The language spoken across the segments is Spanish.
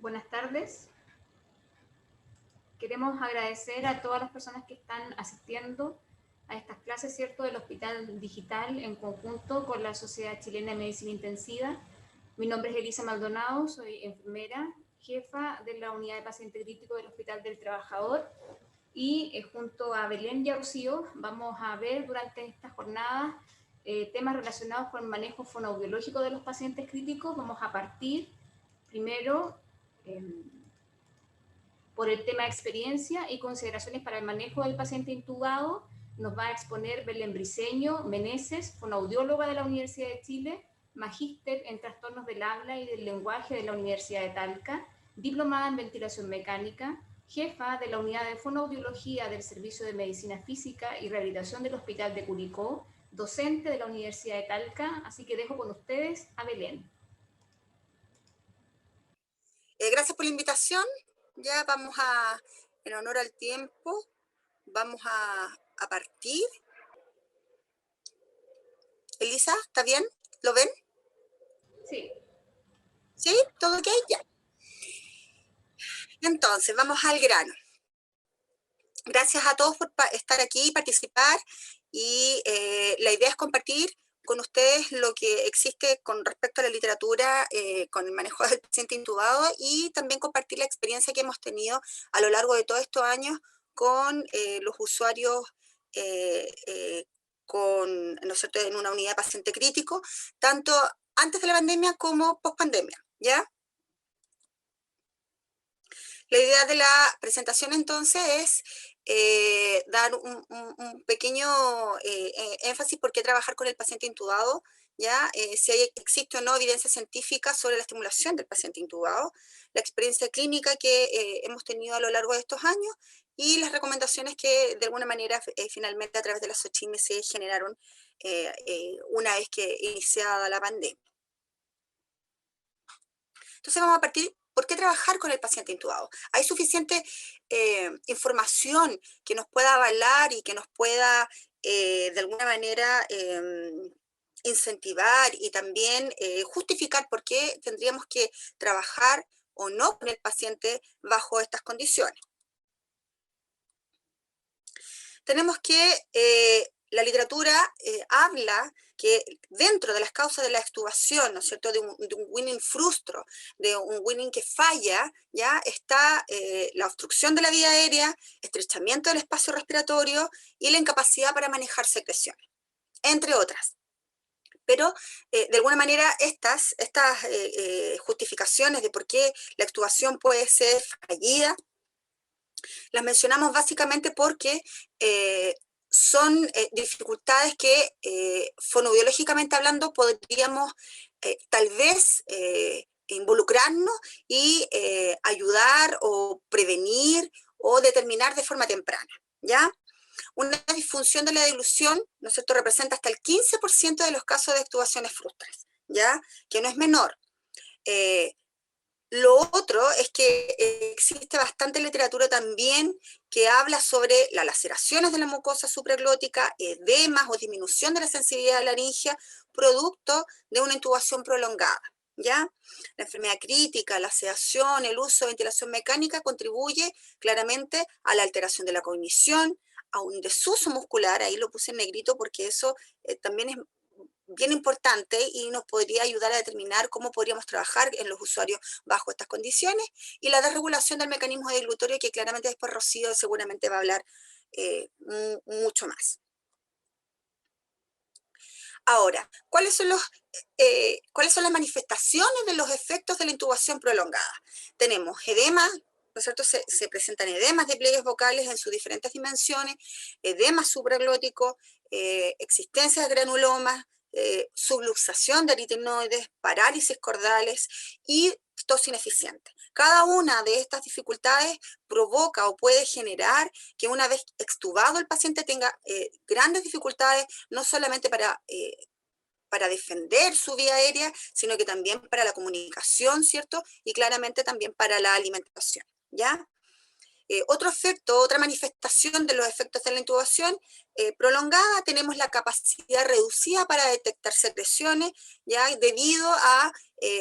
Buenas tardes. Queremos agradecer a todas las personas que están asistiendo a estas clases, ¿cierto?, del Hospital Digital en conjunto con la Sociedad Chilena de Medicina Intensiva. Mi nombre es Elisa Maldonado, soy enfermera, jefa de la unidad de paciente crítico del Hospital del Trabajador y junto a Belén y a Rocío vamos a ver durante esta jornada temas relacionados con el manejo fonoaudiológico de los pacientes críticos. Vamos a partir primero por el tema de experiencia y consideraciones para el manejo del paciente intubado. Nos va a exponer Belén Briceño Meneses, fonoaudióloga de la Universidad de Chile, magíster en trastornos del habla y del lenguaje de la Universidad de Talca, diplomada en ventilación mecánica, jefa de la unidad de fonoaudiología del Servicio de Medicina Física y Rehabilitación del Hospital de Curicó, docente de la Universidad de Talca. Así que dejo con ustedes a Belén. Gracias por la invitación. Ya vamos en honor al tiempo, vamos a partir. Elisa, ¿está bien? ¿Lo ven? Sí. ¿Sí? ¿Todo ok? Ya. Entonces, vamos al grano. Gracias a todos por estar aquí y participar. Y la idea es compartir con ustedes lo que existe con respecto a la literatura, con el manejo del paciente intubado, y también compartir la experiencia que hemos tenido a lo largo de todos estos años con los usuarios ¿no es cierto?, en una unidad de paciente crítico, tanto antes de la pandemia como post pandemia, ¿ya? La idea de la presentación entonces es dar un pequeño énfasis por qué trabajar con el paciente intubado, ¿ya? Si existe o no evidencia científica sobre la estimulación del paciente intubado, la experiencia clínica que hemos tenido a lo largo de estos años y las recomendaciones que de alguna manera finalmente a través de la SOCHIME se generaron una vez que iniciada la pandemia. Entonces vamos a partir. ¿Por qué trabajar con el paciente intubado? Hay suficiente información que nos pueda avalar y que nos pueda de alguna manera incentivar y también justificar por qué tendríamos que trabajar o no con el paciente bajo estas condiciones. Tenemos que la literatura habla que dentro de las causas de la extubación, ¿no es cierto?, de un winning frustro, de un winning que falla, ya está la obstrucción de la vía aérea, estrechamiento del espacio respiratorio y la incapacidad para manejar secreciones, entre otras. Pero de alguna manera estas justificaciones de por qué la extubación puede ser fallida, las mencionamos básicamente porque son dificultades que fonoaudiológicamente hablando podríamos tal vez involucrarnos y ayudar o prevenir o determinar de forma temprana, ¿ya? Una disfunción de la deglución, ¿no es cierto?, representa hasta el 15% de los casos de extubaciones frustras, ¿ya? Que no es menor. Lo otro es que existe bastante literatura también que habla sobre las laceraciones de la mucosa supraglótica, edemas o disminución de la sensibilidad de la laringe, producto de una intubación prolongada, ¿ya? La enfermedad crítica, la sedación, el uso de ventilación mecánica contribuye claramente a la alteración de la cognición, a un desuso muscular, ahí lo puse en negrito porque eso también es bien importante y nos podría ayudar a determinar cómo podríamos trabajar en los usuarios bajo estas condiciones, y la desregulación del mecanismo deglutorio, que claramente después Rocío seguramente va a hablar mucho más. Ahora, ¿cuáles son las manifestaciones de los efectos de la intubación prolongada? Tenemos edema, ¿no es cierto? Se presentan edemas de pliegues vocales en sus diferentes dimensiones, edema supraglótico, existencia de granulomas, subluxación de aritenoides, parálisis cordales y tos ineficiente. Cada una de estas dificultades provoca o puede generar que una vez extubado el paciente tenga grandes dificultades, no solamente para defender su vía aérea, sino que también para la comunicación, ¿cierto? Y claramente también para la alimentación, ¿ya? Otro efecto, otra manifestación de los efectos de la intubación prolongada, tenemos la capacidad reducida para detectar secreciones, ya debido a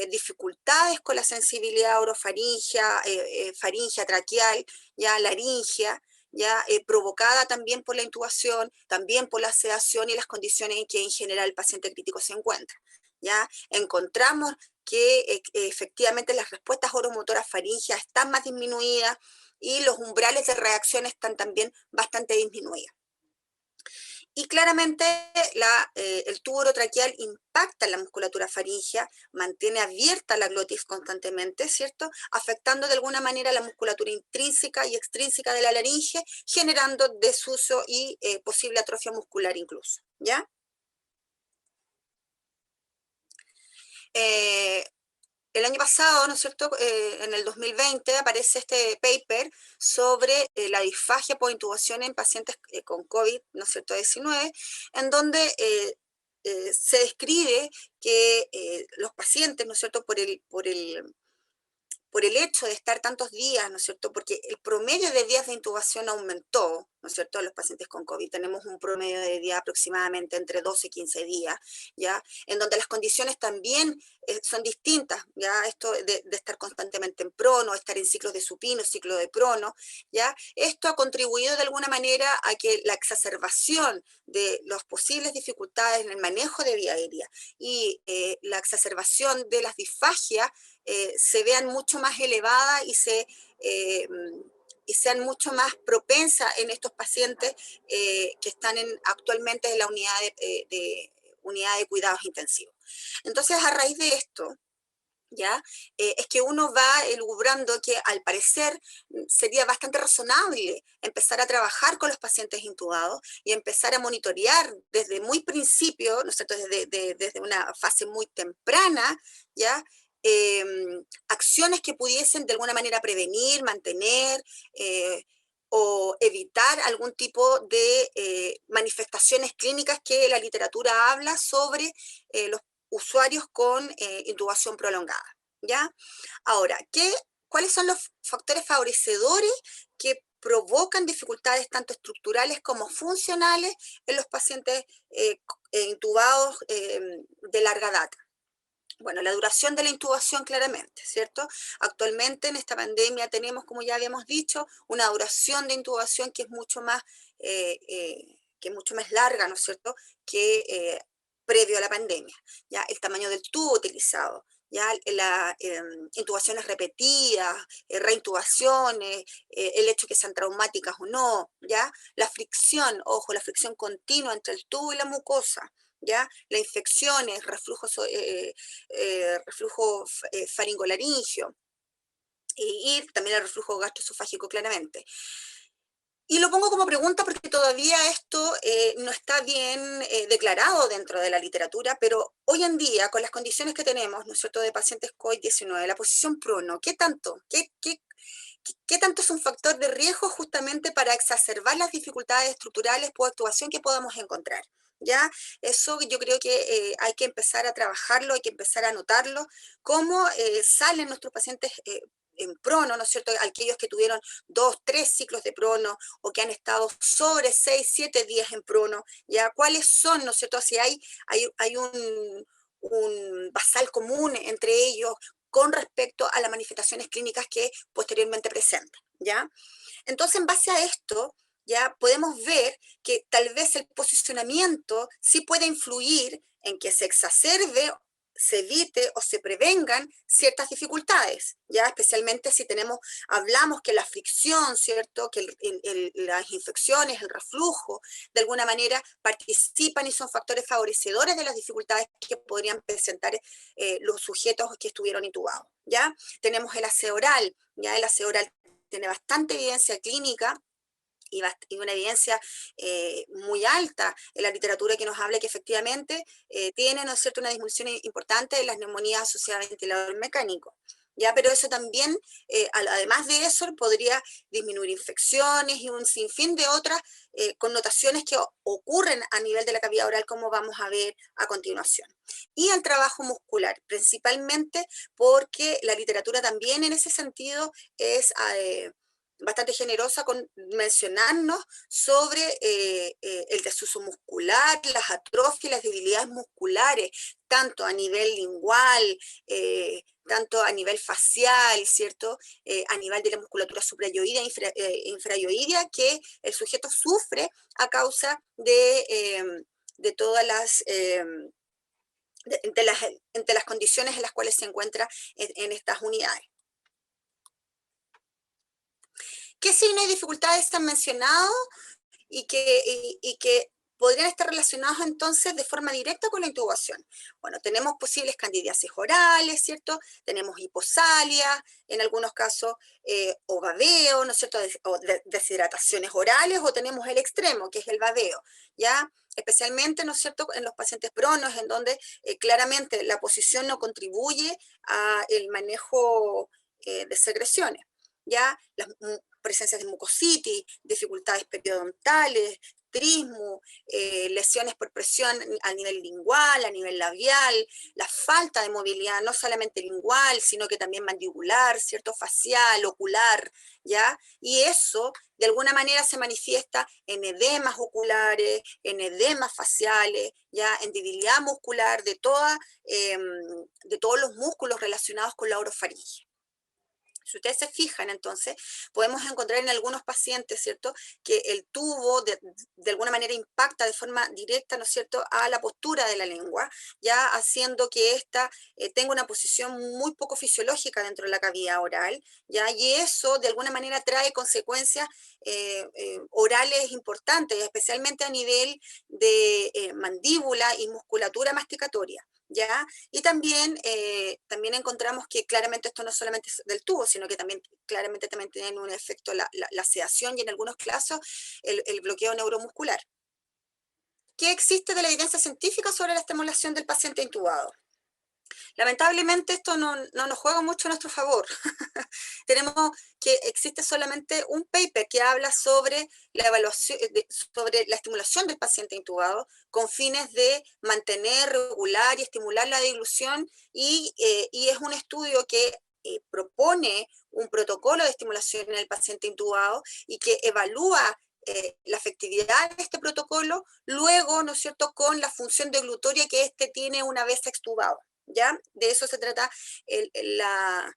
dificultades con la sensibilidad orofaringea, faringea, traqueal, ya laringea, ya provocada también por la intubación, también por la sedación y las condiciones en que en general el paciente crítico se encuentra. Ya encontramos que efectivamente las respuestas oromotoras faríngeas están más disminuidas y los umbrales de reacción están también bastante disminuidos. Y claramente el tubo orotraqueal impacta en la musculatura faríngea, mantiene abierta la glotis constantemente, ¿cierto? Afectando de alguna manera la musculatura intrínseca y extrínseca de la laringe, generando desuso y posible atrofia muscular incluso, ¿ya? El año pasado, ¿no es cierto?, en el 2020 aparece este paper sobre la disfagia por intubación en pacientes con COVID, ¿no es cierto?, 19, en donde se describe que los pacientes, ¿no es cierto?, por el hecho de estar tantos días, ¿no es cierto?, porque el promedio de días de intubación aumentó, ¿no es cierto?, en los pacientes con COVID. Tenemos un promedio de días aproximadamente entre 12 y 15 días, ¿ya?, en donde las condiciones también son distintas, ¿ya?, esto de estar constantemente en prono, estar en ciclos de supino, ciclo de prono, ¿ya?, esto ha contribuido de alguna manera a que la exacerbación de las posibles dificultades en el manejo de vía aérea y la exacerbación de las disfagias se vean mucho más elevadas y sean mucho más propensas en estos pacientes que están actualmente en la unidad de cuidados intensivos. Entonces, a raíz de esto, ¿ya? Es que uno va elucubrando que al parecer sería bastante razonable empezar a trabajar con los pacientes intubados y empezar a monitorear desde muy principio, ¿no es cierto?, desde una fase muy temprana, ¿ya?, acciones que pudiesen de alguna manera prevenir, mantener o evitar algún tipo de manifestaciones clínicas que la literatura habla sobre los usuarios con intubación prolongada, ¿ya? Ahora, ¿cuáles son los factores favorecedores que provocan dificultades tanto estructurales como funcionales en los pacientes intubados de larga data? Bueno, la duración de la intubación claramente, ¿cierto? Actualmente en esta pandemia tenemos, como ya habíamos dicho, una duración de intubación que es mucho más larga, ¿no es cierto?, que previo a la pandemia. ¿Ya? El tamaño del tubo utilizado, ya las intubaciones repetidas, reintubaciones, el hecho que sean traumáticas o no, ¿ya? La fricción, ojo, la fricción continua entre el tubo y la mucosa, ¿ya? Las infecciones, reflujo faringolaringio y también el reflujo gastroesofágico claramente. Y lo pongo como pregunta porque todavía esto no está bien declarado dentro de la literatura, pero hoy en día, con las condiciones que tenemos, ¿no es cierto?, de pacientes COVID-19, la posición prono, ¿qué tanto? ¿Qué tanto es un factor de riesgo justamente para exacerbar las dificultades estructurales por actuación que podamos encontrar? ¿Ya? Eso yo creo que hay que empezar a trabajarlo, hay que empezar a anotarlo, cómo salen nuestros pacientes en prono, ¿no es cierto? Aquellos que tuvieron 2, 3 ciclos de prono o que han estado sobre 6, 7 días en prono, ¿ya? ¿Cuáles son, ¿no es cierto? Si hay un basal común entre ellos con respecto a las manifestaciones clínicas que posteriormente presentan, ¿ya? Entonces, en base a esto, ya podemos ver que tal vez el posicionamiento sí puede influir en que se exacerbe, se evite o se prevengan ciertas dificultades, ya especialmente si hablamos que la fricción, ¿cierto?, que las infecciones, el reflujo, de alguna manera participan y son factores favorecedores de las dificultades que podrían presentar los sujetos que estuvieron intubados, ¿ya? Tenemos el aseo oral, ya el aseo oral tiene bastante evidencia clínica y una evidencia muy alta en la literatura que nos habla que efectivamente tiene, ¿no es cierto?, una disminución importante de las neumonías asociadas a ventilador mecánico. ¿Ya? Pero eso también, además de eso, podría disminuir infecciones y un sinfín de otras connotaciones que ocurren a nivel de la cavidad oral, como vamos a ver a continuación. Y el trabajo muscular, principalmente porque la literatura también en ese sentido es bastante generosa con mencionarnos sobre el desuso muscular, las atrofias, las debilidades musculares, tanto a nivel lingual, tanto a nivel facial, ¿cierto? A nivel de la musculatura suprayoidea e infrayoidea, que el sujeto sufre a causa de todas de las condiciones en las cuales se encuentra en estas unidades. ¿Qué signos y dificultades se han mencionado y que podrían estar relacionados entonces de forma directa con la intubación? Bueno, tenemos posibles candidiasis orales, ¿cierto? Tenemos hiposalia, en algunos casos o babeo, ¿no es cierto? O deshidrataciones orales, o tenemos el extremo, que es el babeo, ¿ya? Especialmente, ¿no es cierto?, en los pacientes pronos, en donde claramente la posición no contribuye al manejo de secreciones, ¿ya? Las presencias de mucositis, dificultades periodontales, trismo, lesiones por presión a nivel lingual, a nivel labial, la falta de movilidad, no solamente lingual, sino que también mandibular, ¿cierto? Facial, ocular, ¿ya? Y eso, de alguna manera, se manifiesta en edemas oculares, en edemas faciales, ¿ya? En debilidad muscular de todos los músculos relacionados con la orofaringe. Si ustedes se fijan, entonces, podemos encontrar en algunos pacientes, ¿cierto?, que el tubo de alguna manera impacta de forma directa, ¿no es cierto?, a la postura de la lengua, ya haciendo que ésta tenga una posición muy poco fisiológica dentro de la cavidad oral, ya, y eso de alguna manera trae consecuencias orales importantes, especialmente a nivel de mandíbula y musculatura masticatoria. ¿Ya? Y también encontramos que claramente esto no solamente es del tubo, sino que también claramente también tiene un efecto la sedación y en algunos casos el bloqueo neuromuscular. ¿Qué existe de la evidencia científica sobre la estimulación del paciente intubado? Lamentablemente esto no nos juega mucho a nuestro favor. Tenemos que existe solamente un paper que habla sobre la evaluación, sobre la estimulación del paciente intubado con fines de mantener, regular y estimular la dilución y es un estudio que propone un protocolo de estimulación en el paciente intubado y que evalúa la efectividad de este protocolo, luego, ¿no es cierto?, con la función deglutoria que éste tiene una vez extubado. ¿Ya? De eso se trata esta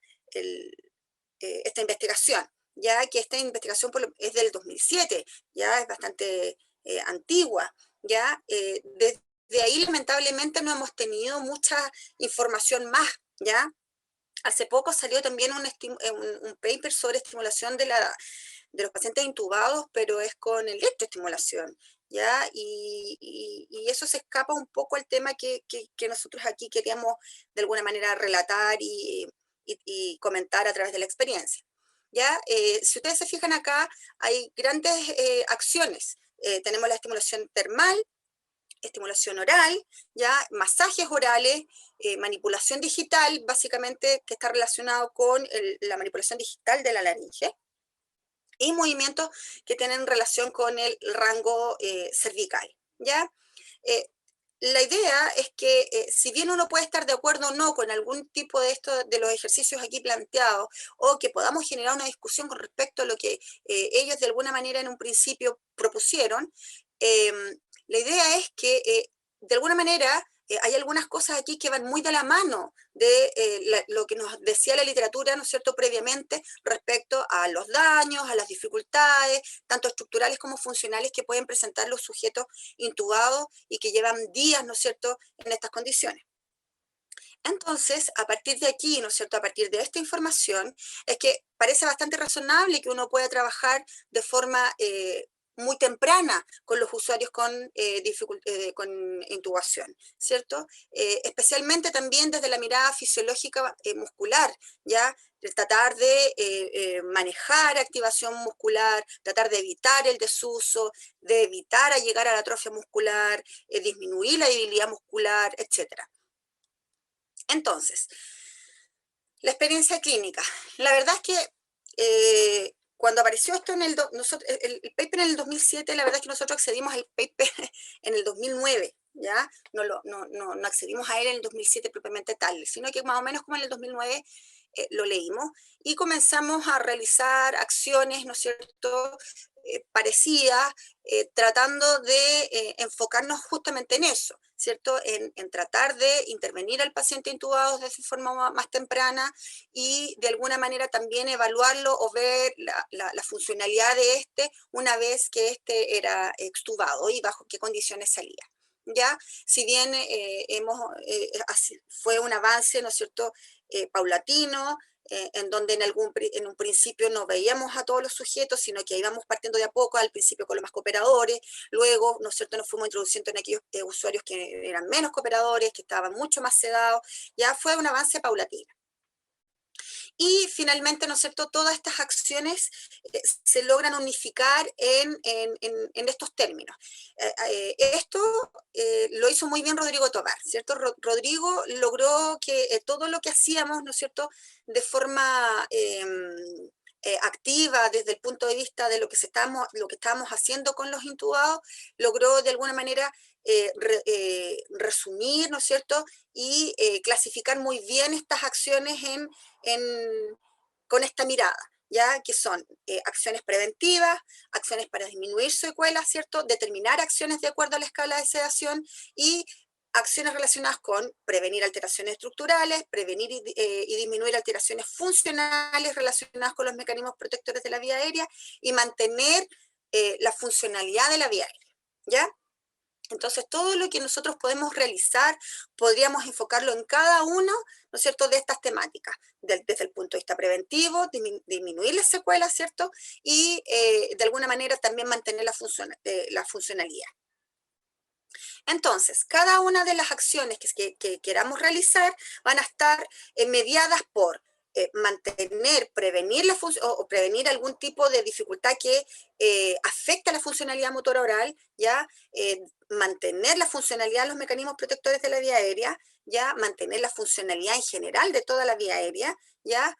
investigación, ya que esta investigación es del 2007, ya es bastante antigua, ya desde ahí lamentablemente no hemos tenido mucha información más, ya. Hace poco salió también un paper sobre estimulación de los pacientes intubados, pero es con electroestimulación, ¿ya? Y eso se escapa un poco al tema que nosotros aquí queríamos de alguna manera relatar y comentar a través de la experiencia, ¿ya? Si ustedes se fijan acá, hay grandes acciones. Tenemos la estimulación termal, estimulación oral, ya masajes orales, manipulación digital, básicamente que está relacionado con la manipulación digital de la laringe, y movimientos que tienen relación con el rango cervical, ¿ya? La idea es que si bien uno puede estar de acuerdo o no con algún tipo de los ejercicios aquí planteados, o que podamos generar una discusión con respecto a lo que ellos de alguna manera en un principio propusieron, la idea es que de alguna manera hay algunas cosas aquí que van muy de la mano de lo que nos decía la literatura, ¿no es cierto?, previamente respecto a los daños, a las dificultades, tanto estructurales como funcionales que pueden presentar los sujetos intubados y que llevan días, ¿no es cierto?, en estas condiciones. Entonces, a partir de aquí, ¿no es cierto?, a partir de esta información, es que parece bastante razonable que uno pueda trabajar de forma muy temprana con los usuarios con intubación, ¿cierto? Especialmente también desde la mirada fisiológica muscular, ¿ya? De tratar de manejar activación muscular, tratar de evitar el desuso, de evitar a llegar a la atrofia muscular, disminuir la debilidad muscular, etcétera. Entonces, la experiencia clínica. La verdad es que cuando apareció esto el paper en el 2007, la verdad es que nosotros accedimos al paper en el 2009, ¿ya? No accedimos a él en el 2007 propiamente tal, sino que más o menos como en el 2009 lo leímos, y comenzamos a realizar acciones, ¿no es cierto?, parecidas, tratando de enfocarnos justamente en eso, ¿cierto? En tratar de intervenir al paciente intubado de forma más temprana y de alguna manera también evaluarlo o ver la funcionalidad de este una vez que este era extubado y bajo qué condiciones salía. ¿Ya? Si bien fue un avance, ¿no es cierto?, paulatino, en donde en un principio no veíamos a todos los sujetos, sino que íbamos partiendo de a poco, al principio con los más cooperadores, luego, ¿no es cierto?, nos fuimos introduciendo en aquellos usuarios que eran menos cooperadores, que estaban mucho más sedados, ya fue un avance paulatino. Y finalmente, ¿no es cierto?, todas estas acciones se logran unificar en estos términos. Esto lo hizo muy bien Rodrigo Tobar, ¿cierto? Rodrigo logró que todo lo que hacíamos, ¿no es cierto?, de forma activa desde el punto de vista de lo que estábamos haciendo con los intubados, logró de alguna manera resumir, ¿no es cierto?, y clasificar muy bien estas acciones con esta mirada, ¿ya? Que son acciones preventivas, acciones para disminuir secuelas, ¿cierto? Determinar acciones de acuerdo a la escala de sedación y acciones relacionadas con prevenir alteraciones estructurales, prevenir y disminuir alteraciones funcionales relacionadas con los mecanismos protectores de la vía aérea y mantener la funcionalidad de la vía aérea, ¿ya? Entonces, todo lo que nosotros podemos realizar, podríamos enfocarlo en cada uno, ¿no es cierto?, de estas temáticas, desde el punto de vista preventivo, disminuir las secuelas, ¿cierto?, y de alguna manera también mantener la funcionalidad. Entonces, cada una de las acciones que queramos realizar van a estar mediadas por mantener, prevenir o prevenir algún tipo de dificultad que afecta la funcionalidad motora oral, ¿ya? Mantener la funcionalidad de los mecanismos protectores de la vía aérea, ¿ya? Mantener la funcionalidad en general de toda la vía aérea, ¿ya?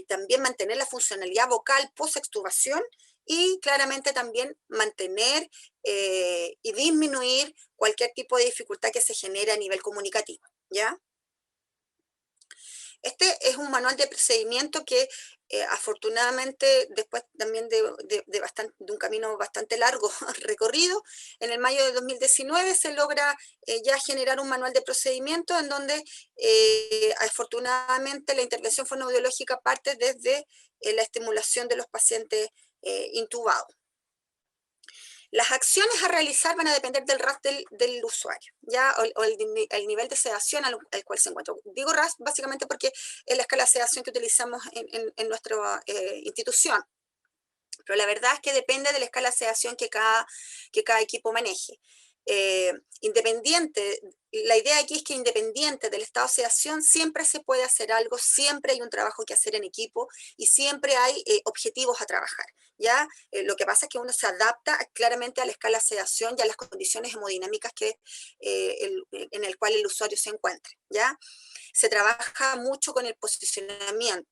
También mantener la funcionalidad vocal post-extubación y claramente también mantener y disminuir cualquier tipo de dificultad que se genere a nivel comunicativo, ¿ya? Este es un manual de procedimiento que afortunadamente después también de un camino bastante largo recorrido, en el mayo de 2019 se logra ya generar un manual de procedimiento en donde afortunadamente la intervención fonoaudiológica parte desde la estimulación de los pacientes intubados. Las acciones a realizar van a depender del RAS del usuario, ¿ya? O el nivel de sedación al cual se encuentra. Digo RAS básicamente porque es la escala de sedación que utilizamos en nuestra institución. Pero la verdad es que depende de la escala de sedación que cada equipo maneje. La idea aquí es que independiente del estado de sedación siempre se puede hacer algo, siempre hay un trabajo que hacer en equipo y siempre hay objetivos a trabajar, ¿ya? Lo que pasa es que uno se adapta claramente a la escala de sedación y a las condiciones hemodinámicas en el cual el usuario se encuentra, ¿ya? Se trabaja mucho con el posicionamiento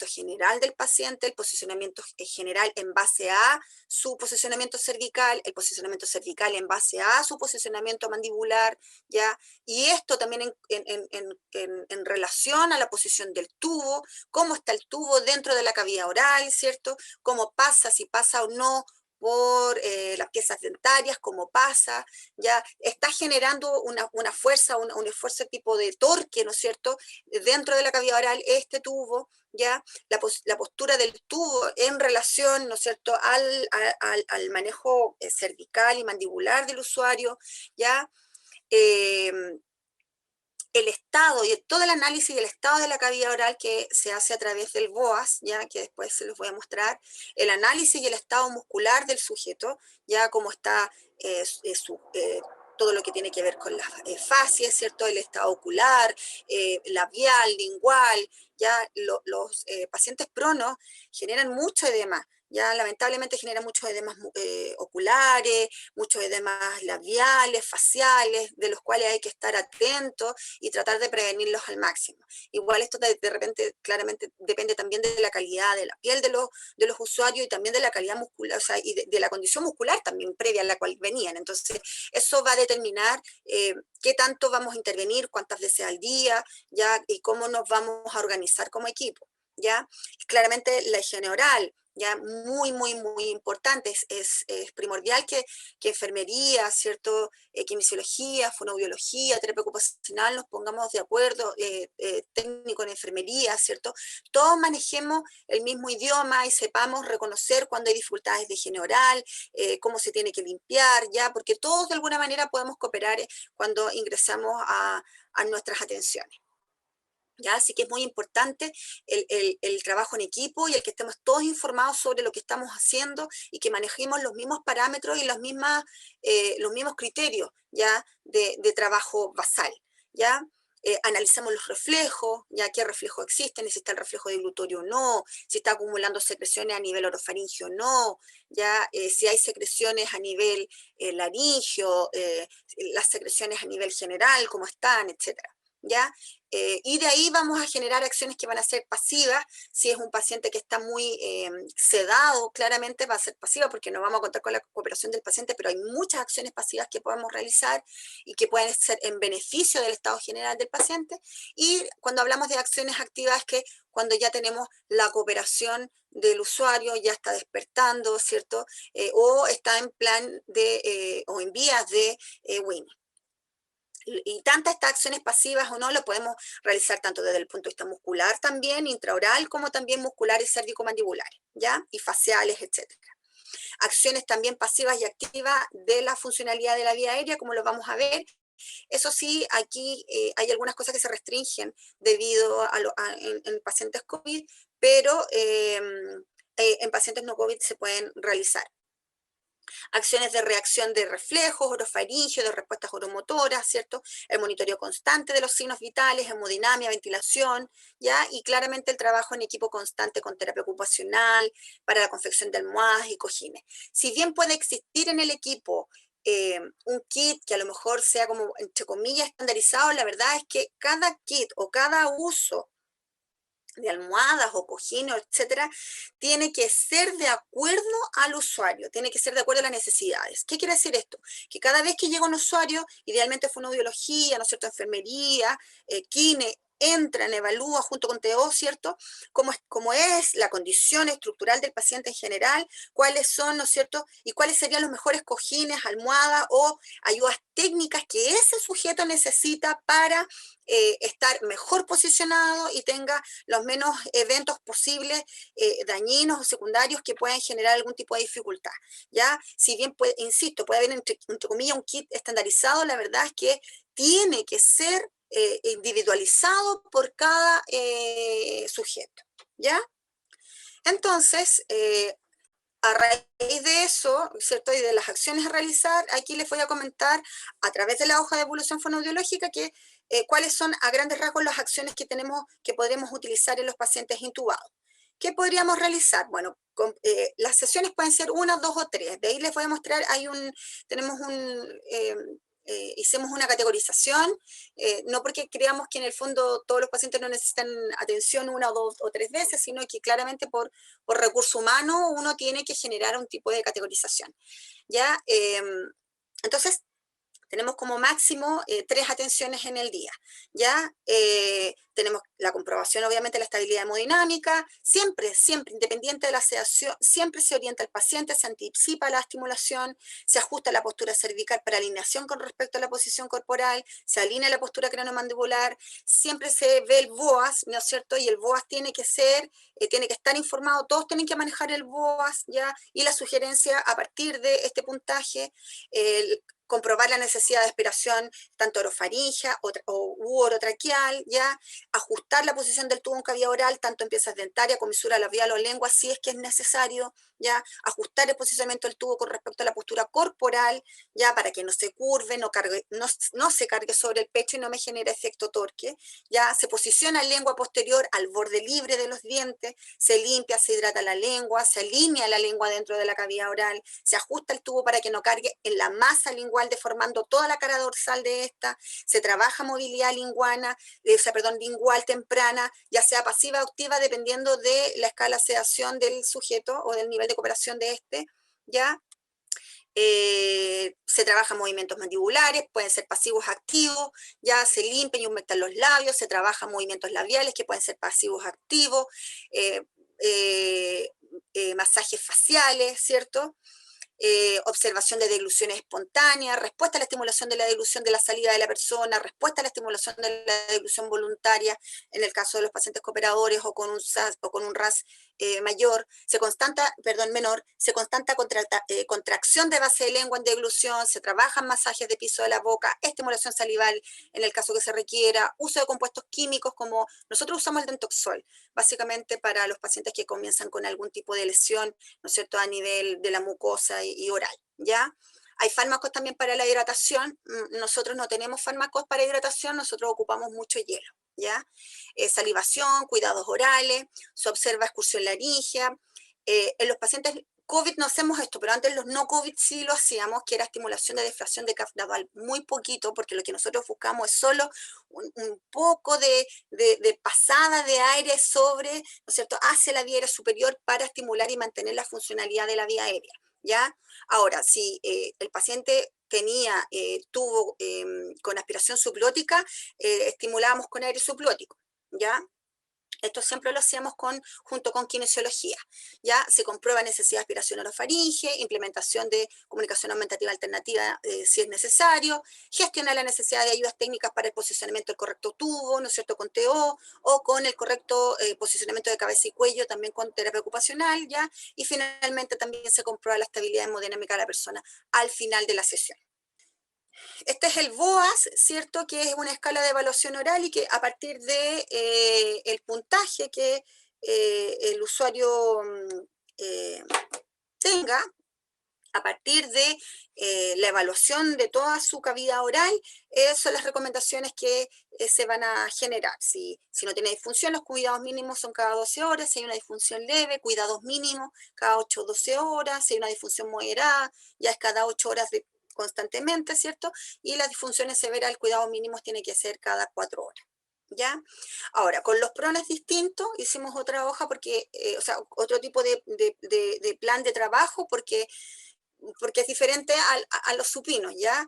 general del paciente, el posicionamiento general en base a su posicionamiento cervical, el posicionamiento cervical en base a su posicionamiento mandibular, ¿ya? Y esto también en relación a la posición del tubo, cómo está el tubo dentro de la cavidad oral, ¿cierto? Cómo pasa, si pasa o no por las piezas dentarias, cómo pasa, ya está generando una fuerza, un esfuerzo tipo de torque, ¿no es cierto?, dentro de la cavidad oral, este tubo, ya la postura del tubo en relación, ¿no es cierto?, al manejo cervical y mandibular del usuario, ya el estado y todo el análisis del estado de la cavidad oral que se hace a través del BOAS, ya que después se los voy a mostrar, el análisis y el estado muscular del sujeto, ya cómo está todo lo que tiene que ver con las fascias, ¿cierto? El estado ocular, labial, lingual, ya los pacientes pronos generan mucho edema, ya lamentablemente genera muchos edemas oculares, muchos edemas labiales, faciales, de los cuales hay que estar atentos y tratar de prevenirlos al máximo. Igual esto de repente claramente depende también de la calidad de la piel de los usuarios y también de la calidad muscular, o sea, y de la condición muscular también previa a la cual venían. Entonces, eso va a determinar qué tanto vamos a intervenir, cuántas veces al día, ya, y cómo nos vamos a organizar como equipo, ya. Claramente la higiene oral, ya muy importante, es primordial que enfermería, ¿cierto? Quimisiología, fonoaudiología, terapia ocupacional, nos pongamos de acuerdo, técnico en enfermería, ¿cierto? Todos manejemos el mismo idioma y sepamos reconocer cuando hay dificultades de higiene oral, cómo se tiene que limpiar, ya, porque todos de alguna manera podemos cooperar cuando ingresamos a nuestras atenciones. ¿Ya? Así que es muy importante el trabajo en equipo y el que estemos todos informados sobre lo que estamos haciendo y que manejemos los mismos parámetros y los mismos criterios, ¿ya? de trabajo basal, ¿ya? Analizamos los reflejos, ya qué reflejo existen, si está el reflejo dilutorio o no, si está acumulando secreciones a nivel orofaringio o no, ya si hay secreciones a nivel laringio, las secreciones a nivel general, cómo están, etcétera. ¿Ya? Y de ahí vamos a generar acciones que van a ser pasivas. Si es un paciente que está muy sedado, claramente va a ser pasiva porque no vamos a contar con la cooperación del paciente, pero hay muchas acciones pasivas que podemos realizar y que pueden ser en beneficio del estado general del paciente. Y cuando hablamos de acciones activas, es que cuando ya tenemos la cooperación del usuario, ya está despertando, ¿cierto? O está en plan o en vías de WINI. Y tantas estas acciones pasivas o no lo podemos realizar tanto desde el punto de vista muscular también, intraoral, como también musculares cérvico-mandibulares, ¿ya? Y faciales, etcétera. Acciones también pasivas y activas de la funcionalidad de la vía aérea, como lo vamos a ver. Eso sí, aquí hay algunas cosas que se restringen debido en pacientes COVID, pero en pacientes no COVID se pueden realizar. Acciones de reacción de reflejos, orofaringio, de respuestas oromotoras, ¿cierto? El monitoreo constante de los signos vitales, hemodinamia, ventilación, ¿ya? Y claramente el trabajo en equipo constante con terapia ocupacional, para la confección de almohadas y cojines. Si bien puede existir en el equipo un kit que a lo mejor sea como, entre comillas, estandarizado, la verdad es que cada kit o cada uso de almohadas o cojines, etcétera, tiene que ser de acuerdo al usuario, tiene que ser de acuerdo a las necesidades. ¿Qué quiere decir esto? Que cada vez que llega un usuario, idealmente fonoaudiología, ¿no es cierto?, enfermería, kine, entran, evalúa junto con TO, ¿cierto?, cómo es la condición estructural del paciente en general, cuáles son, ¿no es cierto?, y cuáles serían los mejores cojines, almohadas o ayudas técnicas que ese sujeto necesita para estar mejor posicionado y tenga los menos eventos posibles dañinos o secundarios que puedan generar algún tipo de dificultad, ¿ya? Si bien, insisto, puede haber entre comillas un kit estandarizado, la verdad es que tiene que ser individualizado por cada sujeto, ¿ya? Entonces, a raíz de eso, ¿cierto? Y de las acciones a realizar, aquí les voy a comentar a través de la hoja de evolución fonoaudiológica cuáles son a grandes rasgos las acciones que podremos utilizar en los pacientes intubados. ¿Qué podríamos realizar? Bueno, las sesiones pueden ser una, dos o tres. De ahí les voy a mostrar, hicimos una categorización, no porque creamos que en el fondo todos los pacientes no necesitan atención una o dos o tres veces, sino que claramente por recurso humano uno tiene que generar un tipo de categorización. ¿Ya? Entonces, tenemos como máximo 3 atenciones en el día, ¿ya? Tenemos la comprobación, obviamente, de la estabilidad hemodinámica, siempre, independiente de la sedación, siempre se orienta al paciente, se anticipa la estimulación, se ajusta la postura cervical para alineación con respecto a la posición corporal, se alinea la postura cranomandibular, siempre se ve el BOAS, ¿no es cierto? Y el BOAS tiene que estar informado, todos tienen que manejar el BOAS, ¿ya? Y la sugerencia a partir de este puntaje, comprobar la necesidad de aspiración tanto orofaringea u orotraqueal, ya, ajustar la posición del tubo en cavidad oral, tanto en piezas dentarias, comisura labial o lengua, si es que es necesario, ya, ajustar el posicionamiento del tubo con respecto a la postura corporal, ya, para que no se curve, no se cargue sobre el pecho y no me genere efecto torque, ya, se posiciona la lengua posterior al borde libre de los dientes, se limpia, se hidrata la lengua, se alinea la lengua dentro de la cavidad oral, se ajusta el tubo para que no cargue en la masa lingual, deformando toda la cara dorsal de esta, se trabaja movilidad lingual temprana, ya sea pasiva o activa, dependiendo de la escala de sedación del sujeto o del nivel de cooperación de este, ya. Se trabajan movimientos mandibulares, pueden ser pasivos activos, ya se limpian y humectan los labios, se trabajan movimientos labiales que pueden ser pasivos activos, masajes faciales, ¿cierto? Observación de degluciones espontáneas, respuesta a la estimulación de la deglución de la saliva de la persona, respuesta a la estimulación de la deglución voluntaria en el caso de los pacientes cooperadores o con un RAS menor, se constata contracción de base de lengua en deglución, se trabajan masajes de piso de la boca, estimulación salival en el caso que se requiera, uso de compuestos químicos como nosotros usamos el Dentoxol, básicamente para los pacientes que comienzan con algún tipo de lesión, ¿no es cierto?, a nivel de la mucosa y oral, ¿ya? Hay fármacos también para la hidratación, nosotros no tenemos fármacos para hidratación, nosotros ocupamos mucho hielo, ¿ya? Salivación, cuidados orales, se observa excursión laríngea, en los pacientes COVID no hacemos esto, pero antes los no COVID sí lo hacíamos, que era estimulación de defracción de caf nasal, muy poquito, porque lo que nosotros buscamos es solo un poco de pasada de aire sobre, ¿no es cierto?, hacia la vía aérea superior para estimular y mantener la funcionalidad de la vía aérea, ¿ya? Ahora, si el paciente tuvo con aspiración subglótica, estimulábamos con aire subglótico, ¿ya? Esto siempre lo hacíamos junto con kinesiología. Ya se comprueba necesidad de aspiración orofaringe, implementación de comunicación aumentativa alternativa si es necesario, gestionar la necesidad de ayudas técnicas para el posicionamiento del correcto tubo, ¿no es cierto?, con TO, o con el correcto posicionamiento de cabeza y cuello, también con terapia ocupacional, ¿ya? Y finalmente también se comprueba la estabilidad hemodinámica de la persona al final de la sesión. Este es el BOAS, ¿cierto?, que es una escala de evaluación oral y que a partir de el puntaje que el usuario tenga, a partir de la evaluación de toda su cavidad oral, son las recomendaciones que se van a generar. Si no tiene disfunción, los cuidados mínimos son cada 12 horas, si hay una disfunción leve, cuidados mínimos cada 8 o 12 horas, si hay una disfunción moderada, ya es cada 8 horas constantemente, ¿cierto? Y las disfunciones severas, el cuidado mínimo tiene que ser cada 4 horas. ¿Ya? Ahora, con los prones distintos, hicimos otra hoja porque, o sea, otro tipo de plan de trabajo porque es diferente a los supinos, ¿ya?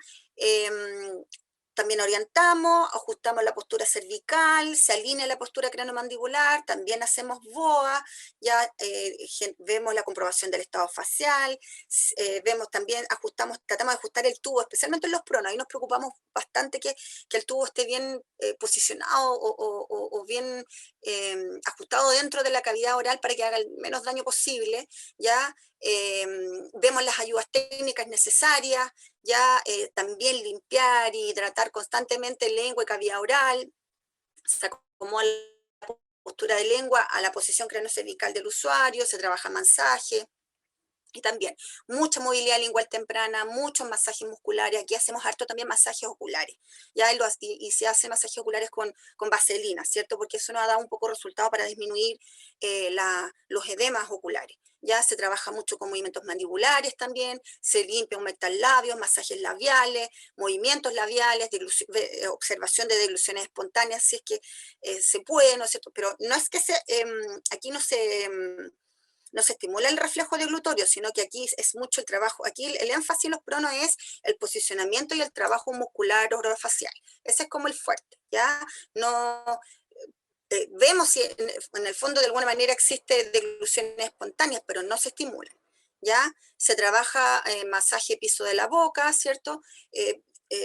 También orientamos, ajustamos la postura cervical, se alinea la postura cranomandibular, también hacemos BOA, ya vemos la comprobación del estado facial, vemos también, tratamos de ajustar el tubo, especialmente en los pronos, ahí nos preocupamos bastante que el tubo esté bien posicionado o bien ajustado dentro de la cavidad oral para que haga el menos daño posible, ya. Vemos las ayudas técnicas necesarias, ya también limpiar y hidratar constantemente lengua y cavidad oral, se acomoda la postura de lengua a la posición craneocervical del usuario, se trabaja masaje, y también mucha movilidad lingual temprana, muchos masajes musculares, aquí hacemos harto también masajes oculares, ya y se hace masajes oculares con vaselina, ¿cierto? Porque eso nos ha dado un poco resultado para disminuir los edemas oculares. Ya se trabaja mucho con movimientos mandibulares también, se limpia, humecta labios, masajes labiales, movimientos labiales, observación de degluciones espontáneas, si es que se puede, ¿no es cierto? Pero no es que aquí no se estimula el reflejo deglutorio, sino que aquí es mucho el trabajo, aquí el énfasis en los pronos es el posicionamiento y el trabajo muscular orofacial, ese es como el fuerte, ¿ya? No, vemos si en el fondo de alguna manera existe degluciones espontáneas, pero no se estimulan, ¿ya? Se trabaja masaje piso de la boca, ¿cierto?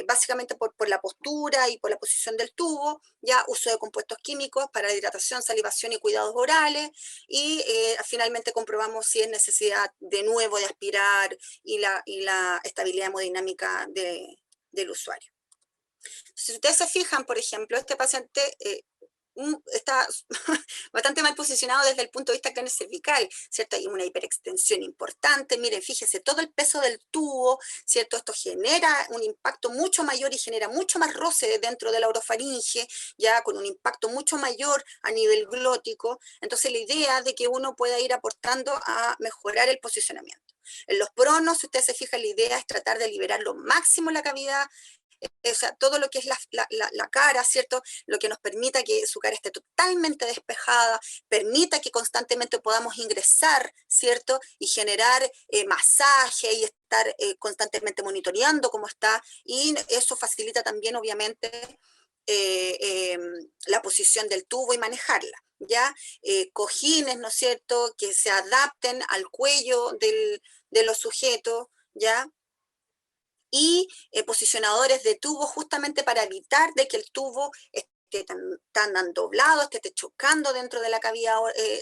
básicamente por la postura y por la posición del tubo, ya uso de compuestos químicos para la hidratación, salivación y cuidados orales, y finalmente comprobamos si es necesidad de nuevo de aspirar y la estabilidad hemodinámica del usuario. Si ustedes se fijan, por ejemplo, este paciente está bastante mal posicionado desde el punto de vista cáncer cervical, ¿cierto? Hay una hiperextensión importante, miren, fíjese, todo el peso del tubo, ¿cierto? Esto genera un impacto mucho mayor y genera mucho más roce dentro de la orofaringe, ya con un impacto mucho mayor a nivel glótico. Entonces la idea de que uno pueda ir aportando a mejorar el posicionamiento. En los pronos, si ustedes se fijan, la idea es tratar de liberar lo máximo la cavidad, o sea, todo lo que es la cara, ¿cierto? Lo que nos permita que su cara esté totalmente despejada, permita que constantemente podamos ingresar, ¿cierto? Y generar masaje y estar constantemente monitoreando cómo está, y eso facilita también, obviamente, la posición del tubo y manejarla, ¿ya? Cojines, ¿no es cierto?, que se adapten al cuello de los sujetos, ¿ya? Y posicionadores de tubo justamente para evitar de que el tubo esté tan doblado, esté chocando dentro de la cavidad,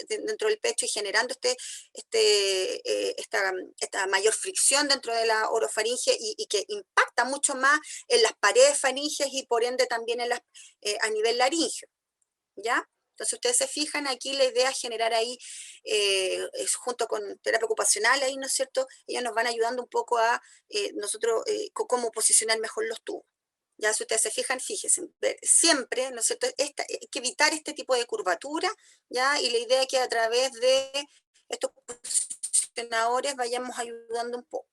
dentro del pecho y generando esta mayor fricción dentro de la orofaringe y que impacta mucho más en las paredes faringes y por ende también a nivel laríngeo, ¿ya? Entonces, ustedes se fijan, aquí la idea es generar ahí, junto con terapia ocupacional, ahí, ¿no es cierto? Ellos nos van ayudando un poco a nosotros, cómo posicionar mejor los tubos. Ya, si ustedes se fijan, fíjense, siempre, ¿no es cierto? Hay que evitar este tipo de curvatura, ¿ya? Y la idea es que a través de estos posicionadores vayamos ayudando un poco.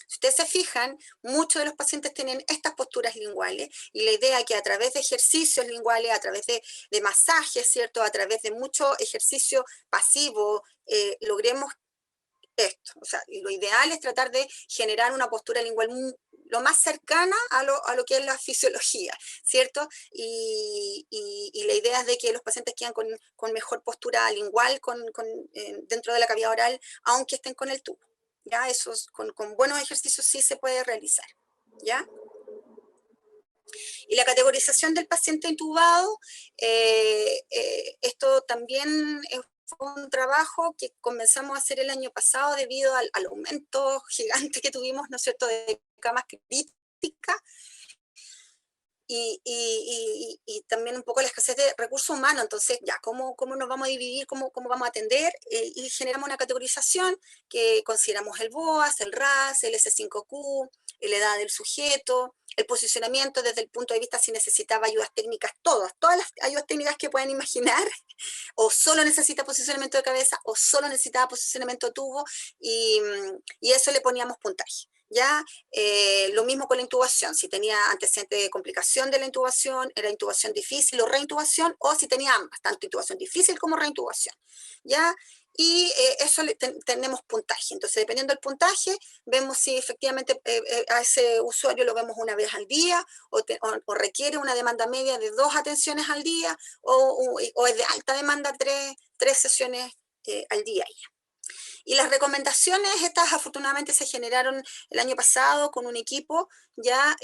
Si ustedes se fijan, muchos de los pacientes tienen estas posturas linguales y la idea es que a través de ejercicios linguales, a través de masajes, ¿cierto? A través de mucho ejercicio pasivo, logremos esto. O sea, lo ideal es tratar de generar una postura lingual lo más cercana a lo que es la fisiología, ¿cierto? Y la idea es de que los pacientes quedan con mejor postura lingual dentro de la cavidad oral, aunque estén con el tubo. ¿Ya? Eso con buenos ejercicios sí se puede realizar, ¿ya? Y la categorización del paciente intubado, esto también fue un trabajo que comenzamos a hacer el año pasado debido al aumento gigante que tuvimos, ¿no es cierto?, de camas críticas, y también un poco la escasez de recursos humanos. Entonces, ya, ¿cómo nos vamos a dividir? ¿Cómo vamos a atender? Y generamos una categorización que consideramos el BOAS, el RAS, el S5Q, la edad del sujeto, el posicionamiento desde el punto de vista si necesitaba ayudas técnicas, todas las ayudas técnicas que puedan imaginar, o solo necesita posicionamiento de cabeza, o solo necesitaba posicionamiento de tubo, y eso le poníamos puntaje. ¿Ya? Lo mismo con la intubación, si tenía antecedente de complicación de la intubación, era intubación difícil o reintubación, o si tenía ambas, tanto intubación difícil como reintubación, ¿ya? Y eso tenemos puntaje. Entonces, dependiendo del puntaje, vemos si efectivamente a ese usuario lo vemos una vez al día, o requiere una demanda media de 2 atenciones al día, o es de alta demanda 3 sesiones al día ya. Y las recomendaciones, estas afortunadamente se generaron el año pasado con un equipo ya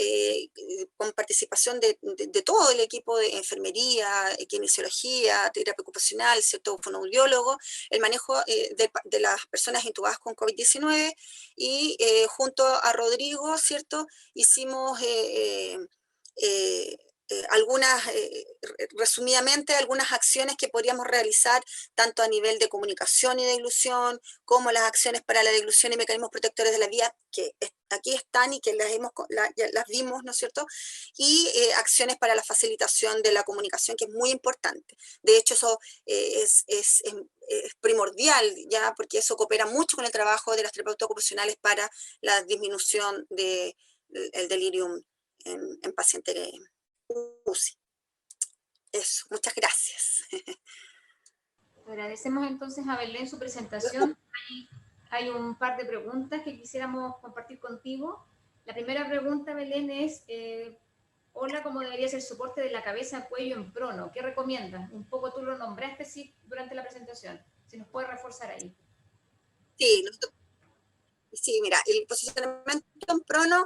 con participación de todo el equipo de enfermería, kinesiología, terapia ocupacional, ¿cierto?, fonoaudiólogo, el manejo de las personas intubadas con COVID-19, y junto a Rodrigo, ¿cierto?, hicimos resumidamente, algunas acciones que podríamos realizar tanto a nivel de comunicación y de deglución, como las acciones para la deglución y mecanismos protectores de la vía, que aquí están y que las vimos, ¿no es cierto? Y acciones para la facilitación de la comunicación, que es muy importante. De hecho, eso es primordial, ya, porque eso coopera mucho con el trabajo de las terapeutas ocupacionales para la disminución del delirium en pacientes UCI. Eso, muchas gracias. Agradecemos entonces a Belén su presentación. Hay un par de preguntas que quisiéramos compartir contigo. La primera pregunta, Belén, es, hola, ¿cómo debería ser el soporte de la cabeza a cuello en prono? ¿Qué recomiendas? Un poco tú lo nombraste sí, durante la presentación. Si nos puedes reforzar ahí. Sí, mira, el posicionamiento en prono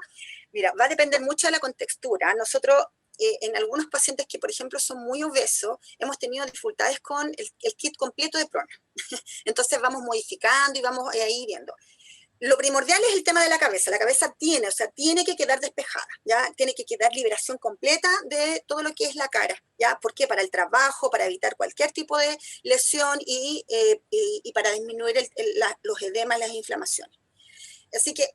Mira, va a depender mucho de la contextura. Nosotros, en algunos pacientes que, por ejemplo, son muy obesos, hemos tenido dificultades con el kit completo de Prona. Entonces vamos modificando y vamos ahí viendo. Lo primordial es el tema de la cabeza. La cabeza tiene, o sea, tiene que quedar despejada, ¿ya? Tiene que quedar liberación completa de todo lo que es la cara, ¿ya? ¿Por qué? Para el trabajo, para evitar cualquier tipo de lesión y para disminuir los edemas, las inflamaciones. Así que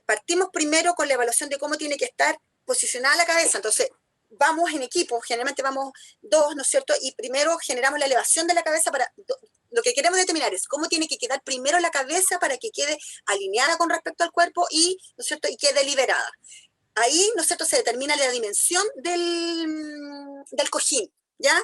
partimos primero con la evaluación de cómo tiene que estar posicionada la cabeza. Entonces, vamos en equipo, generalmente vamos dos, ¿no es cierto? Y primero generamos la elevación de la cabeza para... Lo que queremos determinar es cómo tiene que quedar primero la cabeza para que quede alineada con respecto al cuerpo y, ¿no es cierto?, y quede liberada. Ahí, ¿no es cierto?, se determina la dimensión del cojín, ¿ya?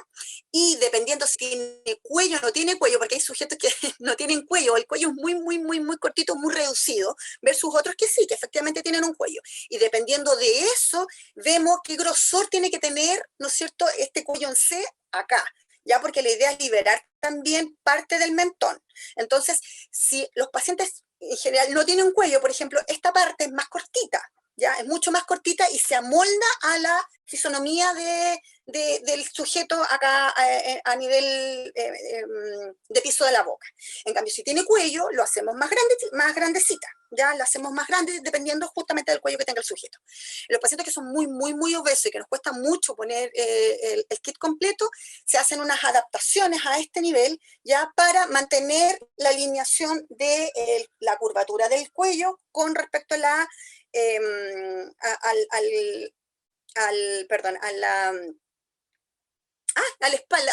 Y dependiendo si tiene cuello o no tiene cuello, porque hay sujetos que no tienen cuello, el cuello es muy cortito, muy reducido, versus otros que sí, que efectivamente tienen un cuello. Y dependiendo de eso, vemos qué grosor tiene que tener, ¿no es cierto?, este cuello en C acá, ¿ya? Porque la idea es liberar también parte del mentón. Entonces, si los pacientes en general no tienen cuello, por ejemplo, esta parte es más cortita, ¿ya? Es mucho más cortita y se amolda a la fisonomía del sujeto acá a nivel de piso de la boca. En cambio, si tiene cuello, lo hacemos más grandecita, ¿ya? La hacemos más grande dependiendo justamente del cuello que tenga el sujeto. En los pacientes que son muy obesos y que nos cuesta mucho poner el kit completo, se hacen unas adaptaciones a este nivel, ¿ya? Para mantener la alineación de la curvatura del cuello con respecto a la perdón, a la espalda,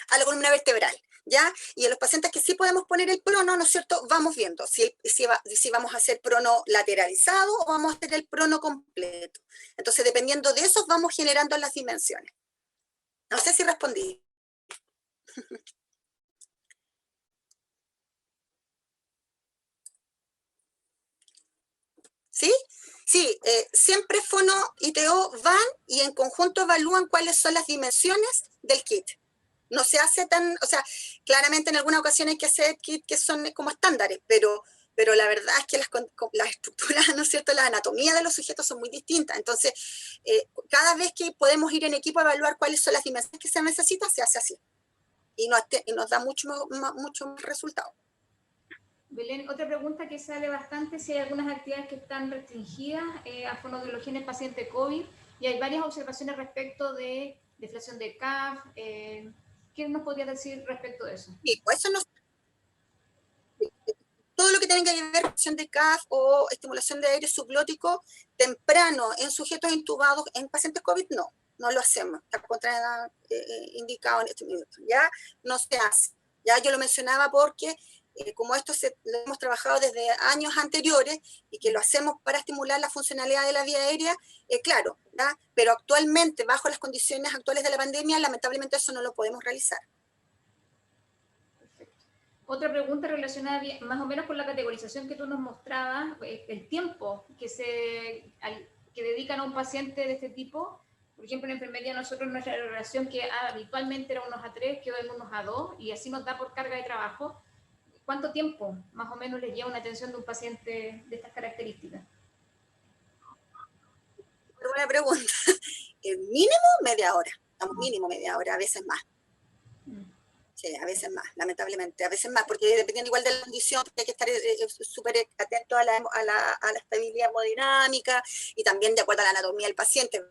a la columna vertebral, ¿ya? Y en los pacientes que sí podemos poner el prono, ¿no es cierto?, vamos viendo si vamos a hacer prono lateralizado o vamos a hacer el prono completo. Entonces, dependiendo de eso, vamos generando las dimensiones. No sé si respondí. ¿Sí? Sí, siempre Fono y TO van y en conjunto evalúan cuáles son las dimensiones del kit. No se hace tan, o sea, claramente en algunas ocasiones hay que hacer kits que son como estándares, pero la verdad es que las estructuras, ¿no es cierto?, la anatomía de los sujetos son muy distintas. Entonces, cada vez que podemos ir en equipo a evaluar cuáles son las dimensiones que se necesitan, se hace así. Y nos da mucho más resultado. Belén, otra pregunta que sale bastante, si hay algunas actividades que están restringidas a fonoaudiología en el paciente COVID, y hay varias observaciones respecto de deflación de CAF. ¿Qué nos podría decir respecto de eso? Sí, pues eso no, todo lo que tenga que ver con acción de CAF o estimulación de aire subglótico temprano en sujetos intubados en pacientes COVID, no lo hacemos, está contraindicado en este minuto, ya no se hace. Ya yo lo mencionaba porque como esto lo hemos trabajado desde años anteriores y que lo hacemos para estimular la funcionalidad de la vía aérea, claro, ¿ya? Pero actualmente, bajo las condiciones actuales de la pandemia, lamentablemente eso no lo podemos realizar. Otra pregunta relacionada más o menos con la categorización que tú nos mostrabas, el tiempo que dedican a un paciente de este tipo. Por ejemplo, en enfermería nosotros nuestra relación que habitualmente era unos a 3, quedó en unos a 2 y así nos da por carga de trabajo. ¿Cuánto tiempo más o menos le lleva una atención de un paciente de estas características? Buena pregunta. Mínimo media hora, mínimo media hora, a veces más. Sí, a veces más, lamentablemente, a veces más, porque dependiendo igual de la condición, hay que estar súper atento a la estabilidad hemodinámica y también de acuerdo a la anatomía del paciente.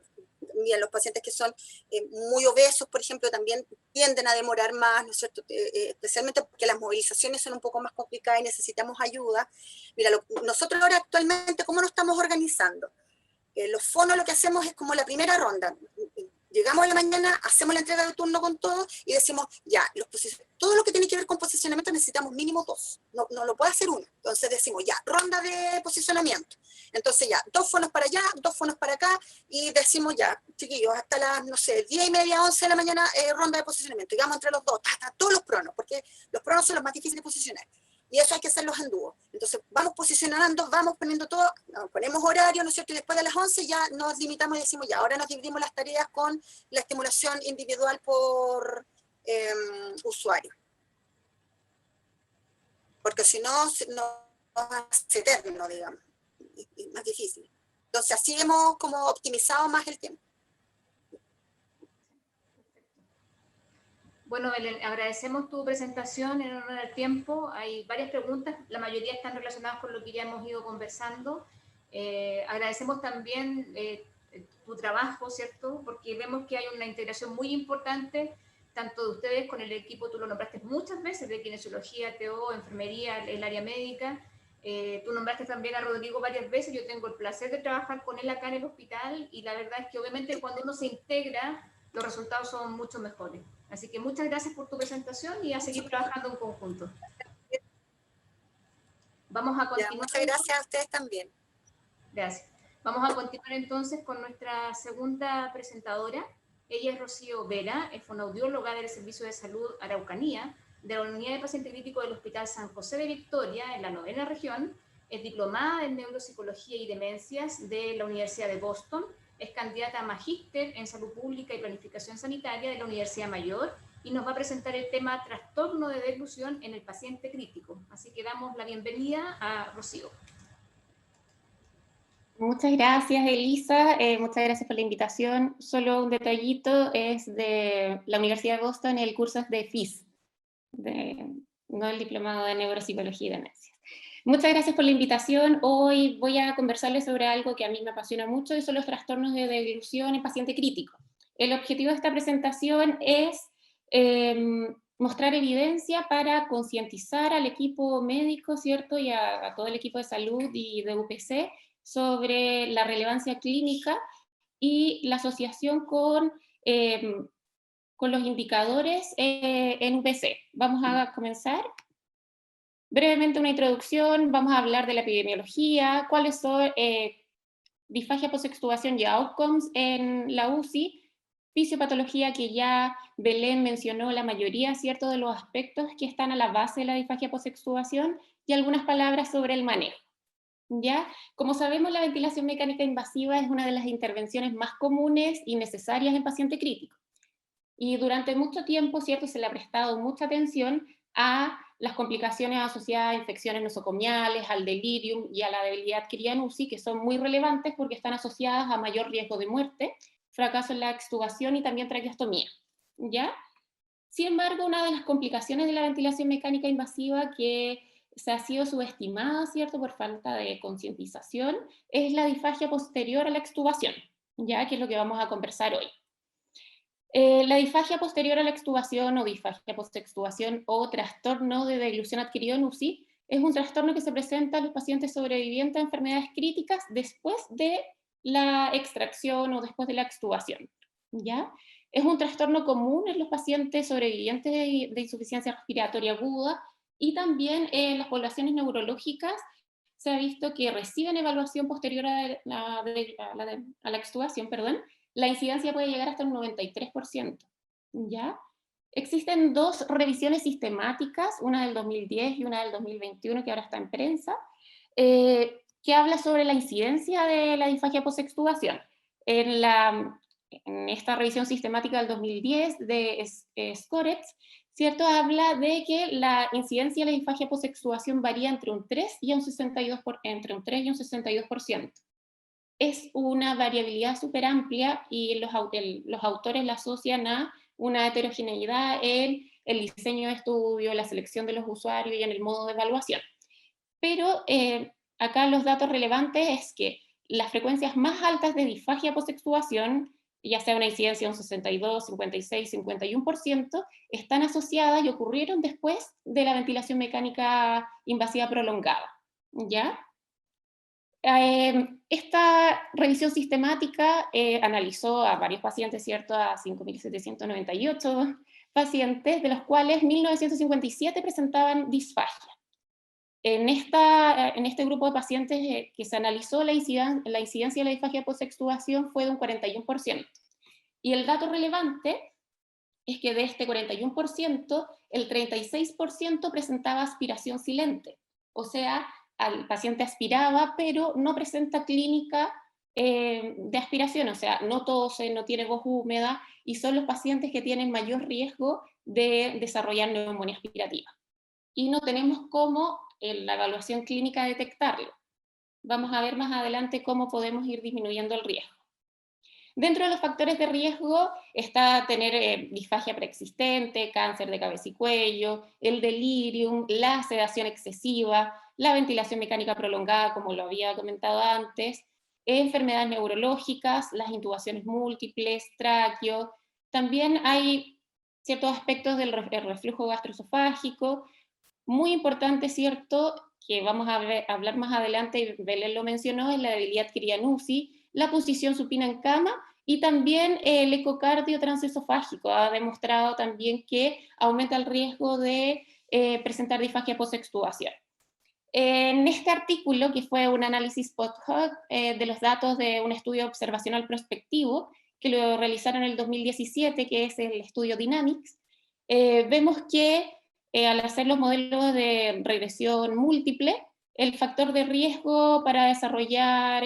Bien, los pacientes que son muy obesos, por ejemplo, también tienden a demorar más, ¿no es cierto? Especialmente porque las movilizaciones son un poco más complicadas y necesitamos ayuda. Mira, nosotros ahora actualmente, ¿cómo nos estamos organizando? Los fonos lo que hacemos es como la primera ronda. Llegamos a la mañana, hacemos la entrega de turno con todo y decimos, ya, todo lo que tiene que ver con posicionamiento necesitamos mínimo 2, no lo puede hacer uno. Entonces decimos, ya, ronda de posicionamiento. Entonces ya, 2 fonos para allá, 2 fonos para acá y decimos ya, chiquillos, hasta las, no sé, 10:30, 11 de la mañana, ronda de posicionamiento. Y vamos entre los dos, hasta todos los pronos, porque los pronos son los más difíciles de posicionar. Y eso hay que hacerlos en dúo. Entonces, vamos posicionando, vamos poniendo todo, ponemos horario, ¿no es cierto? Y después de las 11 ya nos limitamos y decimos, ya, ahora nos dividimos las tareas con la estimulación individual por usuario. Porque si no, no es eterno, digamos, y más difícil. Entonces así hemos como optimizado más el tiempo. Bueno, Belén, agradecemos tu presentación en honor al tiempo. Hay varias preguntas, la mayoría están relacionadas con lo que ya hemos ido conversando. Agradecemos también tu trabajo, ¿cierto? Porque vemos que hay una integración muy importante, tanto de ustedes con el equipo, tú lo nombraste muchas veces, de kinesiología, TO, enfermería, el área médica. Tú nombraste también a Rodrigo varias veces, yo tengo el placer de trabajar con él acá en el hospital y la verdad es que obviamente cuando uno se integra, los resultados son mucho mejores. Así que muchas gracias por tu presentación y a seguir trabajando en conjunto. Vamos a continuar. Muchas gracias a ustedes también. Gracias. Vamos a continuar entonces con nuestra segunda presentadora. Ella es Rocío Vera, es fonoaudióloga del Servicio de Salud Araucanía, de la Unidad de Paciente Crítico del Hospital San José de Victoria, en la 9ª región. Es diplomada en Neuropsicología y Demencias de la Universidad de Boston. Es candidata a magíster en Salud Pública y Planificación Sanitaria de la Universidad Mayor y nos va a presentar el tema trastorno de deglución en el paciente crítico. Así que damos la bienvenida a Rocío. Muchas gracias, Elisa. Muchas gracias por la invitación. Solo un detallito, es de la Universidad de Boston, el curso es de FIS, no el diplomado de Neuropsicología y Demencias. Muchas gracias por la invitación. Hoy voy a conversarles sobre algo que a mí me apasiona mucho, y son los trastornos de deglución en paciente crítico. El objetivo de esta presentación es mostrar evidencia para concientizar al equipo médico, ¿cierto? Y a todo el equipo de salud y de UPC sobre la relevancia clínica y la asociación con los indicadores en UPC. Vamos a comenzar. Brevemente una introducción, vamos a hablar de la epidemiología, cuáles son disfagia posextubación y outcomes en la UCI, fisiopatología, que ya Belén mencionó la mayoría, ¿cierto?, de los aspectos que están a la base de la disfagia posextubación, y algunas palabras sobre el manejo. ¿Ya? Como sabemos, la ventilación mecánica invasiva es una de las intervenciones más comunes y necesarias en paciente crítico. Y durante mucho tiempo, ¿cierto?, se le ha prestado mucha atención a las complicaciones asociadas a infecciones nosocomiales, al delirium y a la debilidad adquirida en UCI, que son muy relevantes porque están asociadas a mayor riesgo de muerte, fracaso en la extubación y también traqueostomía. ¿Ya? Sin embargo, una de las complicaciones de la ventilación mecánica invasiva que se ha sido subestimada, ¿cierto?, por falta de concientización, es la disfagia posterior a la extubación, ya que es lo que vamos a conversar hoy. La disfagia posterior a la extubación o disfagia postextubación o trastorno de deglución adquirido en UCI es un trastorno que se presenta en los pacientes sobrevivientes a enfermedades críticas después de la extracción o después de la extubación, ¿ya? Es un trastorno común en los pacientes sobrevivientes de insuficiencia respiratoria aguda, y también en las poblaciones neurológicas se ha visto que reciben evaluación posterior a la extubación, perdón, la incidencia puede llegar hasta un 93%, ¿ya? Existen dos revisiones sistemáticas, una del 2010 y una del 2021, que ahora está en prensa, que habla sobre la incidencia de la disfagia posextubación. En esta revisión sistemática del 2010 de Scoretz, ¿cierto?, habla de que la incidencia de la disfagia posextubación varía entre un 3 y un 62%. Es una variabilidad súper amplia y los autores la asocian a una heterogeneidad en el diseño de estudio, la selección de los usuarios y en el modo de evaluación. Pero acá los datos relevantes es que las frecuencias más altas de disfagia posextubación, ya sea una incidencia de un 62, 56, 51%, están asociadas y ocurrieron después de la ventilación mecánica invasiva prolongada, ¿ya? Esta revisión sistemática analizó a varios pacientes, ¿cierto?, a 5.798 pacientes, de los cuales 1.957 presentaban disfagia. En este grupo de pacientes que se analizó, la incidencia de la disfagia posextubación fue de un 41%. Y el dato relevante es que de este 41%, el 36% presentaba aspiración silente, o sea, al paciente aspiraba, pero no presenta clínica de aspiración, o sea, no tose, no tiene voz húmeda, y son los pacientes que tienen mayor riesgo de desarrollar neumonía aspirativa. Y no tenemos cómo en la evaluación clínica detectarlo, Vamos a ver más adelante cómo podemos ir disminuyendo el riesgo. Dentro de los factores de riesgo está tener disfagia preexistente, cáncer de cabeza y cuello, el delirium, la sedación excesiva, la ventilación mecánica prolongada, como lo había comentado antes, enfermedades neurológicas, las intubaciones múltiples, tráqueo. También hay ciertos aspectos del reflujo gastroesofágico. Muy importante, ¿cierto?, que vamos a hablar más adelante, y Belén lo mencionó, es la debilidad adquirida en UCI, la posición supina en cama, y también el ecocardio transesofágico ha demostrado también que aumenta el riesgo de presentar disfagia post-extubación. En este artículo, que fue un análisis post-hoc de los datos de un estudio observacional prospectivo, que lo realizaron en el 2017, que es el estudio Dynamics, vemos que al hacer los modelos de regresión múltiple, el factor de riesgo para desarrollar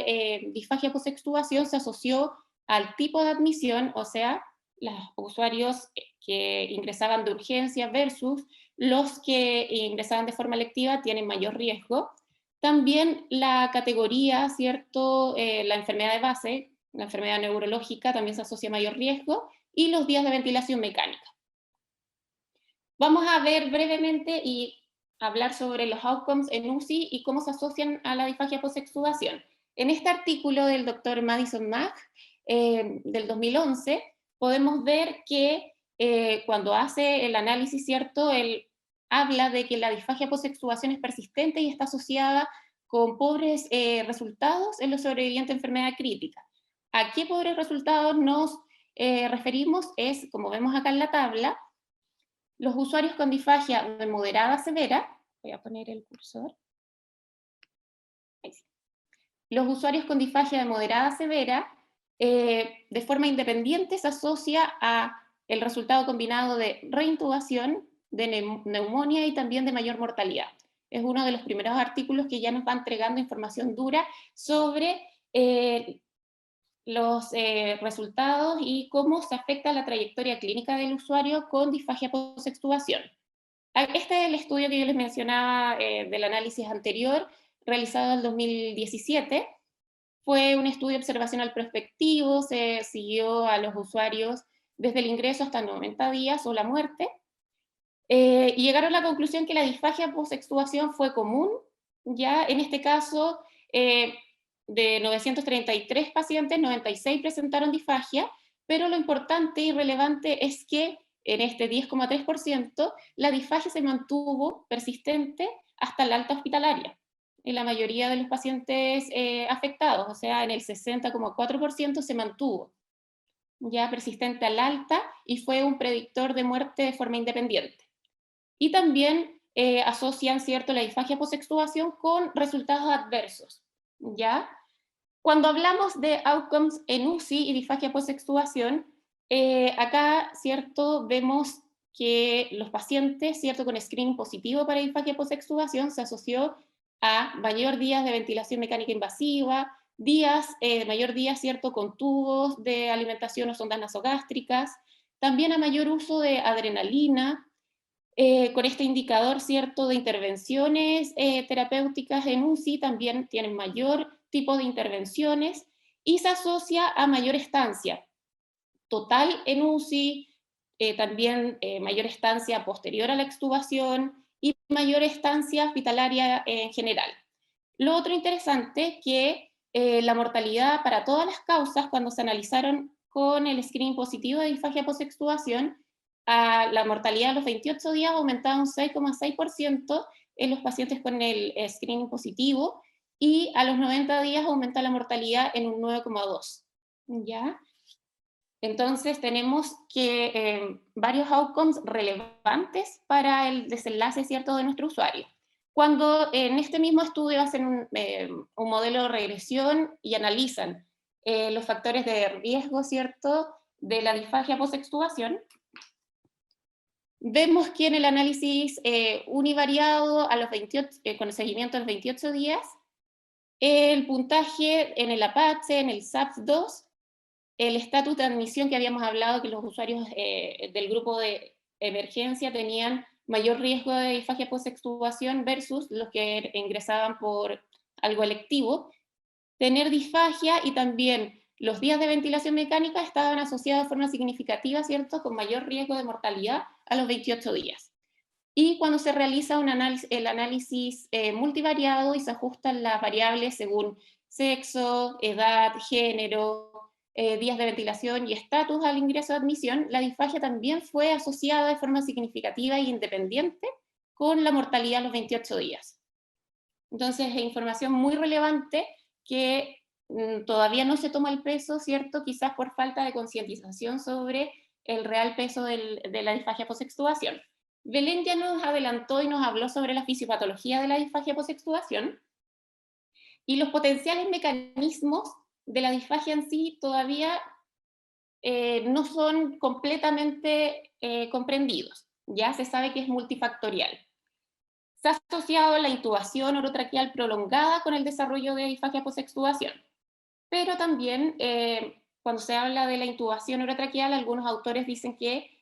disfagia post-extubación se asoció al tipo de admisión, o sea, los usuarios que ingresaban de urgencia versus los que ingresaban de forma electiva tienen mayor riesgo. También la categoría, ¿cierto? La enfermedad de base, la enfermedad neurológica también se asocia a mayor riesgo, y los días de ventilación mecánica. Vamos a ver brevemente y hablar sobre los outcomes en UCI y cómo se asocian a la disfagia post-extubación. En este artículo del doctor Madison Mack, del 2011, podemos ver que cuando hace el análisis, ¿cierto?, él habla de que la disfagia post-extubación es persistente y está asociada con pobres resultados en los sobrevivientes de enfermedad crítica. ¿A qué pobres resultados nos referimos? Es, como vemos acá en la tabla, los usuarios con disfagia de moderada a severa, voy a poner el cursor, ahí sí. Los usuarios con disfagia de moderada a severa, de forma independiente se asocia a el resultado combinado de reintubación, de neumonía y también de mayor mortalidad. Es uno de los primeros artículos que ya nos va entregando información dura sobre los resultados y cómo se afecta la trayectoria clínica del usuario con disfagia post-extubación. Este es el estudio que yo les mencionaba del análisis anterior, realizado en el 2017. Fue un estudio observacional prospectivo, se siguió a los usuarios desde el ingreso hasta 90 días o la muerte, y llegaron a la conclusión que la disfagia post-extubación fue común. Ya en este caso, de 933 pacientes, 96 presentaron disfagia, pero lo importante y relevante es que en este 10,3%, la disfagia se mantuvo persistente hasta la alta hospitalaria, en la mayoría de los pacientes afectados, o sea, en el 60,4% se mantuvo ya persistente al alta, y fue un predictor de muerte de forma independiente. Y también asocian, ¿cierto?, la disfagia post-extubación con resultados adversos, ¿ya? Cuando hablamos de outcomes en UCI y disfagia post-extubación, acá, ¿cierto?, vemos que los pacientes, ¿cierto?, con screening positivo para disfagia post-extubación se asoció a mayor días de ventilación mecánica invasiva, mayor días, ¿cierto?, con tubos de alimentación o sondas nasogástricas, también a mayor uso de adrenalina, con este indicador, ¿cierto?, de intervenciones terapéuticas en UCI, también tienen mayor tipo de intervenciones, y se asocia a mayor estancia total en UCI, también mayor estancia posterior a la extubación y mayor estancia hospitalaria en general. Lo otro interesante que la mortalidad para todas las causas, cuando se analizaron con el screening positivo de disfagia post-extubación, la mortalidad a los 28 días aumentaba un 6,6% en los pacientes con el screening positivo, y a los 90 días aumenta la mortalidad en un 9,2%. ¿Ya? Entonces tenemos que varios outcomes relevantes para el desenlace, ¿cierto?, de nuestro usuario. Cuando en este mismo estudio hacen un modelo de regresión y analizan los factores de riesgo, ¿cierto?, de la disfagia post-extubación, vemos que en el análisis univariado a los 28, con el seguimiento a los 28 días, el puntaje en el APACHE, en el SAPS-2, el estatus de admisión que habíamos hablado, que los usuarios del grupo de emergencia tenían mayor riesgo de disfagia post-extubación versus los que ingresaban por algo electivo, tener disfagia, y también los días de ventilación mecánica estaban asociados de forma significativa, ¿cierto?, con mayor riesgo de mortalidad a los 28 días. Y cuando se realiza el análisis multivariado y se ajustan las variables según sexo, edad, género, días de ventilación y estatus al ingreso de admisión, la disfagia también fue asociada de forma significativa e independiente con la mortalidad a los 28 días. Entonces, es información muy relevante que todavía no se toma el peso, ¿cierto? Quizás por falta de concientización sobre el real peso de la disfagia posextubación. Belén ya nos adelantó y nos habló sobre la fisiopatología de la disfagia posextubación, y los potenciales mecanismos de la disfagia en sí todavía no son completamente comprendidos. Ya se sabe que es multifactorial. Se ha asociado la intubación orotraqueal prolongada con el desarrollo de disfagia posextubación. Pero también, cuando se habla de la intubación orotraqueal, algunos autores dicen que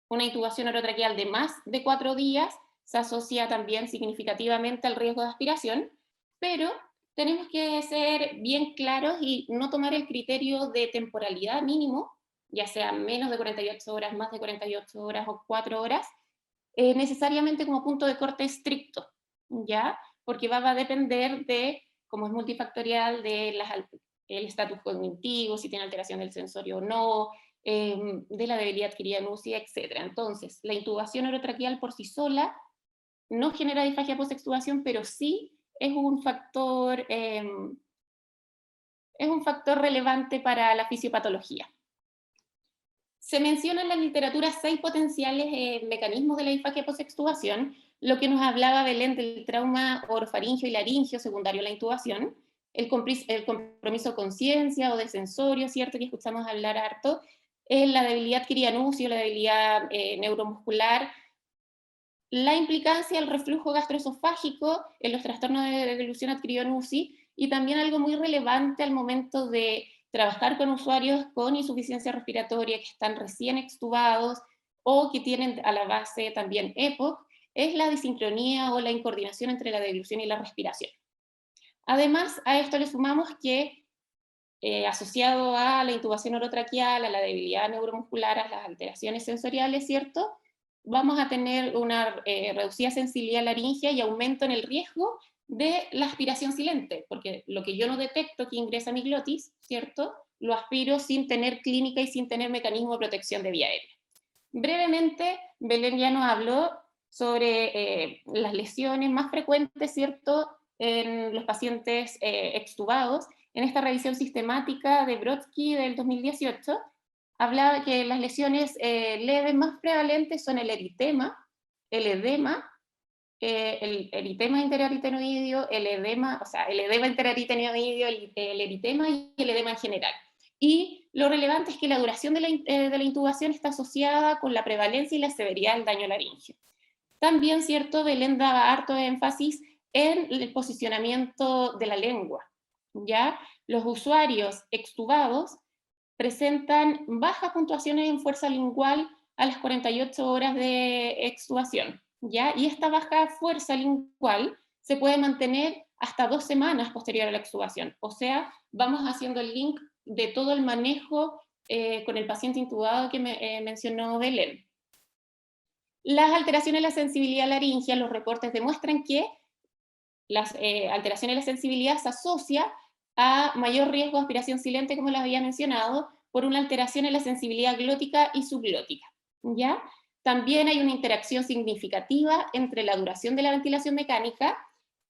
una intubación orotraqueal de más de 4 días se asocia también significativamente al riesgo de aspiración, pero tenemos que ser bien claros y no tomar el criterio de temporalidad mínimo, ya sea menos de 48 horas, más de 48 horas o 4 horas, necesariamente como punto de corte estricto, ¿ya? Porque va a depender de, como es multifactorial, de el estatus cognitivo, si tiene alteración del sensorio o no, de la debilidad adquirida en UCI, etc. Entonces, la intubación orotraqueal por sí sola no genera disfagia posextubación, pero sí es un factor relevante para la fisiopatología. Se menciona en la literatura 6 potenciales mecanismos de la disfagia posextubación, lo que nos hablaba Belén del trauma orofaringio y laringio secundario a la intubación, el compromiso de conciencia o de sensorio, ¿cierto?, que escuchamos hablar harto, la debilidad adquirida en UCI o la debilidad neuromuscular, la implicancia del reflujo gastroesofágico en los trastornos de deglución adquirido en UCI, y también algo muy relevante al momento de trabajar con usuarios con insuficiencia respiratoria que están recién extubados o que tienen a la base también EPOC, es la disincronía o la incoordinación entre la deglución y la respiración. Además, a esto le sumamos que, asociado a la intubación orotraqueal, a la debilidad neuromuscular, a las alteraciones sensoriales, ¿cierto?, vamos a tener una reducida sensibilidad laringea y aumento en el riesgo de la aspiración silente, porque lo que yo no detecto que ingresa a mi glotis, ¿cierto?, lo aspiro sin tener clínica y sin tener mecanismo de protección de vía aérea. Brevemente, Belén ya nos habló sobre las lesiones más frecuentes, ¿cierto?, en los pacientes extubados. En esta revisión sistemática de Brodsky del 2018, hablaba que las lesiones leves más prevalentes son el eritema, el edema, el eritema interaritenoideo, el edema, o sea, el edema interaritenoideo, el eritema y el edema en general. Y lo relevante es que la duración de la intubación está asociada con la prevalencia y la severidad del daño laringio. También, ¿cierto?, Belén daba harto énfasis en el posicionamiento de la lengua, ¿ya? Los usuarios extubados presentan bajas puntuaciones en fuerza lingual a las 48 horas de extubación, ¿ya? Y esta baja fuerza lingual se puede mantener hasta 2 semanas posterior a la extubación. O sea, vamos haciendo el link de todo el manejo con el paciente intubado que mencionó Belén. Las alteraciones de la sensibilidad laringea, los reportes demuestran que las alteraciones de la sensibilidad se asocia a mayor riesgo de aspiración silente, como les había mencionado, por una alteración en la sensibilidad glótica y subglótica, ¿ya? También hay una interacción significativa entre la duración de la ventilación mecánica,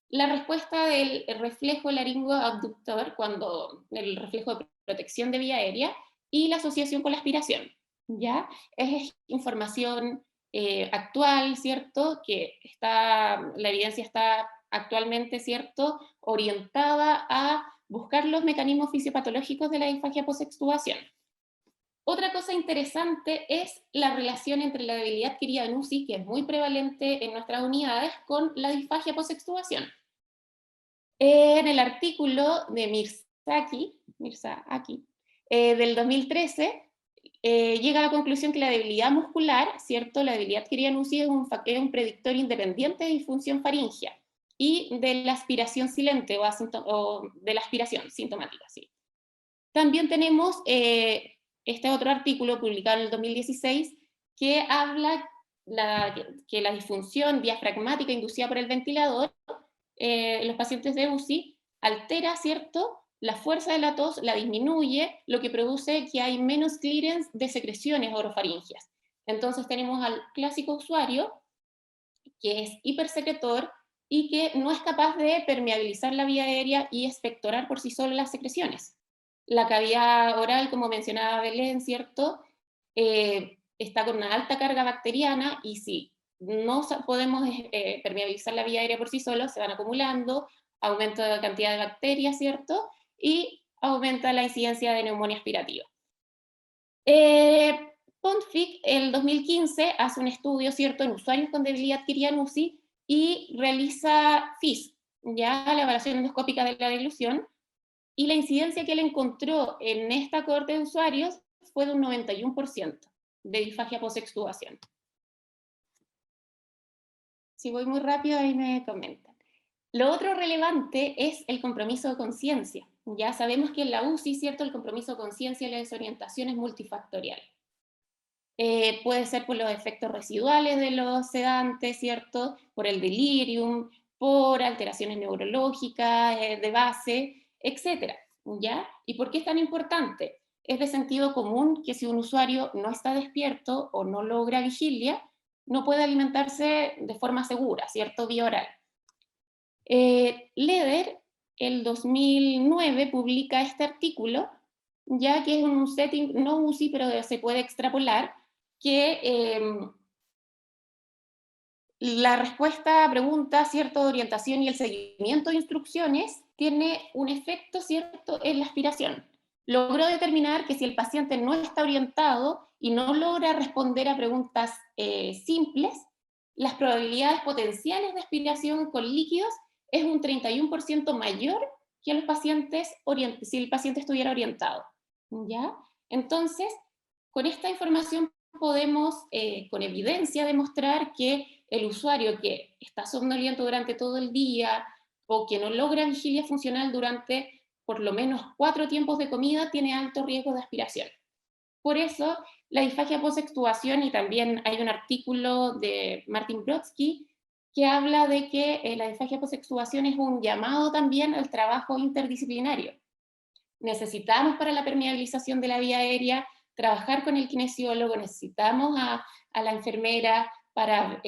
la respuesta del reflejo laringoabductor, cuando el reflejo de protección de vía aérea, y la asociación con la aspiración, ¿ya? Es información actual, ¿cierto?, que la evidencia está actualmente, ¿cierto?, orientada a buscar los mecanismos fisiopatológicos de la disfagia posextubación. Otra cosa interesante es la relación entre la debilidad adquirida en UCI, que es muy prevalente en nuestras unidades, con la disfagia posextubación. En el artículo de Mirzaki del 2013, llega a la conclusión que la debilidad muscular, ¿cierto?, la debilidad adquirida en UCI es un predictor independiente de disfunción faríngea. y de la aspiración silente o de la aspiración sintomática. ¿Sí? También tenemos este otro artículo publicado en el 2016 que habla que la disfunción diafragmática inducida por el ventilador en los pacientes de UCI altera, ¿cierto?, la fuerza de la tos, la disminuye, lo que produce que hay menos clearance de secreciones orofaringias. Entonces tenemos al clásico usuario que es hipersecretor y que no es capaz de permeabilizar la vía aérea y expectorar por sí solo las secreciones. La cavidad oral, como mencionaba Belén, ¿cierto?, está con una alta carga bacteriana y si no podemos permeabilizar la vía aérea por sí solo, se van acumulando, aumento de la cantidad de bacterias, ¿cierto?, y aumenta la incidencia de neumonía aspirativa. Pontfic, el 2015, hace un estudio, ¿cierto?, en usuarios con debilidad adquirida en UCI y realiza FIS, ya la evaluación endoscópica de la deglución, y la incidencia que él encontró en esta cohorte de usuarios fue de un 91% de disfagia post-extubación. Si voy muy rápido, ahí me comentan. Lo otro relevante es el compromiso de conciencia. Ya sabemos que en la UCI, ¿cierto?, el compromiso de conciencia y la desorientación es multifactorial. Puede ser por los efectos residuales de los sedantes, ¿cierto?, por el delirium, por alteraciones neurológicas de base, etc. ¿Ya? ¿Y por qué es tan importante? Es de sentido común que si un usuario no está despierto o no logra vigilia, no puede alimentarse de forma segura, ¿cierto?, vía oral. Leder, el 2009, publica este artículo, ya que es un setting no UCI, pero se puede extrapolar, que la respuesta a preguntas, ¿cierto?, de orientación y el seguimiento de instrucciones tiene un efecto, ¿cierto?, en la aspiración. Logró determinar que si el paciente no está orientado y no logra responder a preguntas simples, las probabilidades potenciales de aspiración con líquidos es un 31% mayor que a los pacientes si el paciente estuviera orientado. ¿Ya? Entonces, con esta información podemos, con evidencia, demostrar que el usuario que está somnoliento durante todo el día o que no logra vigilia funcional durante por lo menos 4 tiempos de comida tiene alto riesgo de aspiración. Por eso, la disfagia post-extubación, y también hay un artículo de Martin Brodsky que habla de que la disfagia post-extubación es un llamado también al trabajo interdisciplinario. Necesitamos para la permeabilización de la vía aérea trabajar con el kinesiólogo, necesitamos a la enfermera para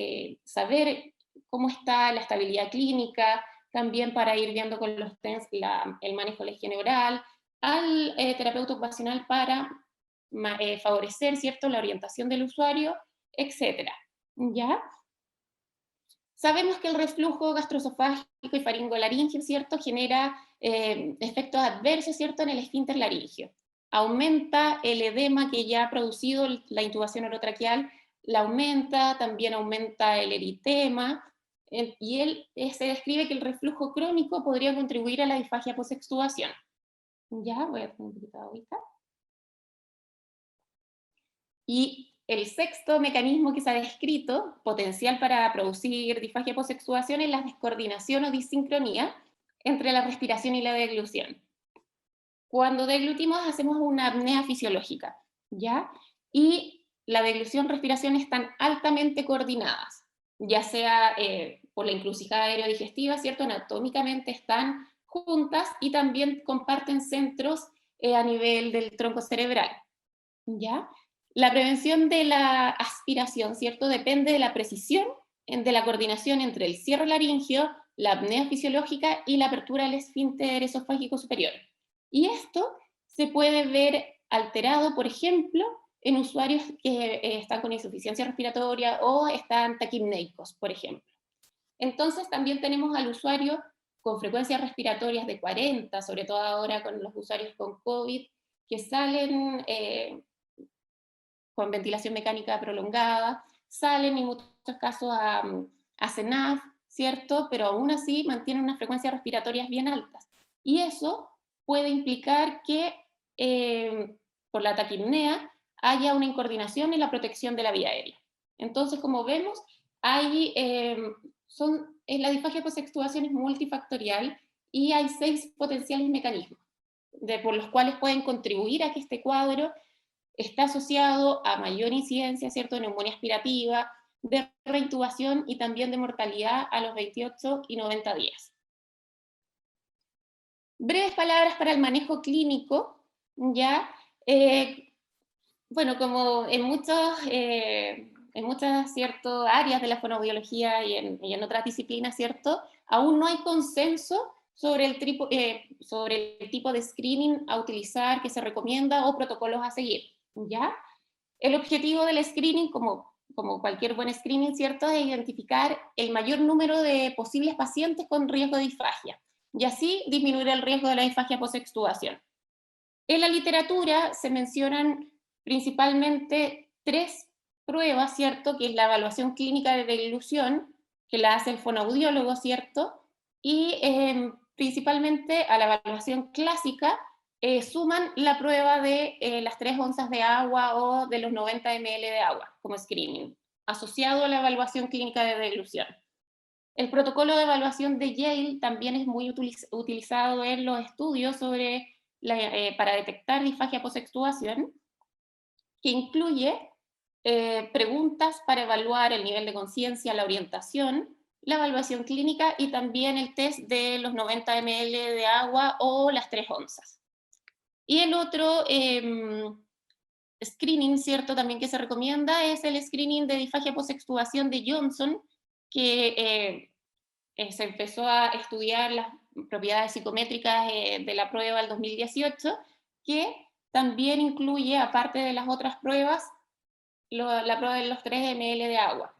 saber cómo está la estabilidad clínica, también para ir viendo con los TENS el manejo de la higiene oral, al terapeuta ocupacional para favorecer, ¿cierto?, la orientación del usuario, etc. ¿Ya? Sabemos que el reflujo gastroesofágico y faringolaríngeo, ¿cierto?, genera efectos adversos, ¿cierto?, en el esfínter laríngeo. Aumenta el edema que ya ha producido la intubación orotraqueal, la aumenta, también aumenta el eritema, y se describe que el reflujo crónico podría contribuir a la disfagia post-extubación. Ya, voy a poner un poquito de agüita. Y el sexto mecanismo que se ha descrito, potencial para producir disfagia post-extubación, es la descoordinación o disincronía entre la respiración y la deglución. Cuando deglutimos hacemos una apnea fisiológica, ¿ya? Y la deglución y respiración están altamente coordinadas, ya sea por la encrucijada aerodigestiva, ¿cierto? Anatómicamente están juntas y también comparten centros a nivel del tronco cerebral, ¿ya? La prevención de la aspiración, ¿cierto?, depende de la precisión de la coordinación entre el cierre laríngeo, la apnea fisiológica y la apertura del esfínter esofágico superior. Y esto se puede ver alterado, por ejemplo, en usuarios que están con insuficiencia respiratoria o están taquipneicos, por ejemplo. Entonces también tenemos al usuario con frecuencias respiratorias de 40, sobre todo ahora con los usuarios con COVID, que salen con ventilación mecánica prolongada, salen en muchos casos a CENAF, ¿cierto? Pero aún así mantienen unas frecuencias respiratorias bien altas. Y eso puede implicar que por la taquipnea haya una incoordinación en la protección de la vía aérea. Entonces, como vemos, hay la disfagia post-extubación es multifactorial y hay 6 potenciales mecanismos por los cuales pueden contribuir a que este cuadro está asociado a mayor incidencia, ¿cierto?, de neumonía aspirativa, de reintubación y también de mortalidad a los 28 y 90 días. Breves palabras para el manejo clínico, ¿ya? Bueno, como en muchas áreas de la fonoaudiología y en otras disciplinas, ¿cierto? Aún no hay consenso sobre el tipo de screening a utilizar, que se recomienda, o protocolos a seguir, ¿ya? El objetivo del screening, como cualquier buen screening, ¿cierto?, es identificar el mayor número de posibles pacientes con riesgo de disfagia, y así disminuir el riesgo de la disfagia post-extubación. En la literatura se mencionan principalmente 3 pruebas, ¿cierto?, que es la evaluación clínica de deglución, que la hace el fonoaudiólogo, ¿cierto?, y principalmente a la evaluación clásica suman la prueba de las 3 onzas de agua o de los 90 ml de agua como screening, asociado a la evaluación clínica de deglución. El protocolo de evaluación de Yale también es muy utilizado en los estudios para detectar disfagia post-extubación, que incluye preguntas para evaluar el nivel de conciencia, la orientación, la evaluación clínica y también el test de los 90 ml de agua o las 3 onzas. Y el otro screening, ¿cierto?, también que se recomienda es el screening de disfagia post-extubación de Johnson, que se empezó a estudiar las propiedades psicométricas de la prueba del 2018, que también incluye, aparte de las otras pruebas, la prueba de los 3 ml de agua,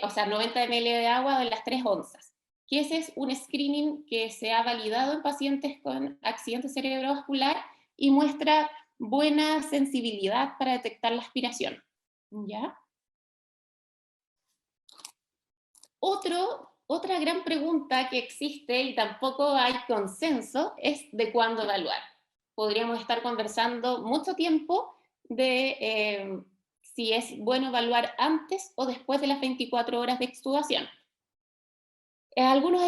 o sea, 90 ml de agua de las 3 onzas, que ese es un screening que se ha validado en pacientes con accidente cerebrovascular y muestra buena sensibilidad para detectar la aspiración, ¿ya? Otra gran pregunta que existe y tampoco hay consenso es de cuándo evaluar. Podríamos estar conversando mucho tiempo de si es bueno evaluar antes o después de las 24 horas de extubación. Algunos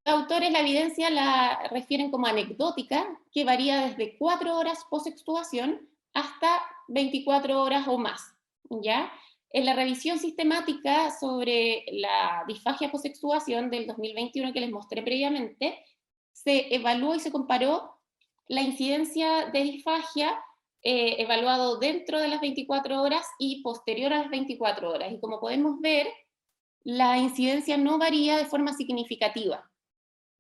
autores la evidencia la refieren como anecdótica, que varía desde 4 horas post-extubación hasta 24 horas o más, ¿ya? En la revisión sistemática sobre la disfagia post-extubación del 2021 que les mostré previamente, se evaluó y se comparó la incidencia de disfagia evaluado dentro de las 24 horas y posterior a las 24 horas. Y como podemos ver, la incidencia no varía de forma significativa,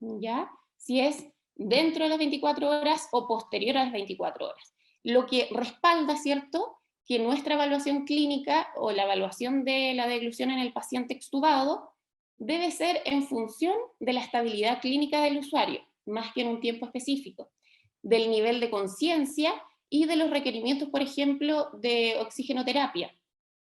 ¿ya? Si es dentro de las 24 horas o posterior a las 24 horas. Lo que respalda, ¿cierto?, que nuestra evaluación clínica o la evaluación de la deglución en el paciente extubado debe ser en función de la estabilidad clínica del usuario, más que en un tiempo específico, del nivel de conciencia y de los requerimientos, por ejemplo, de oxigenoterapia,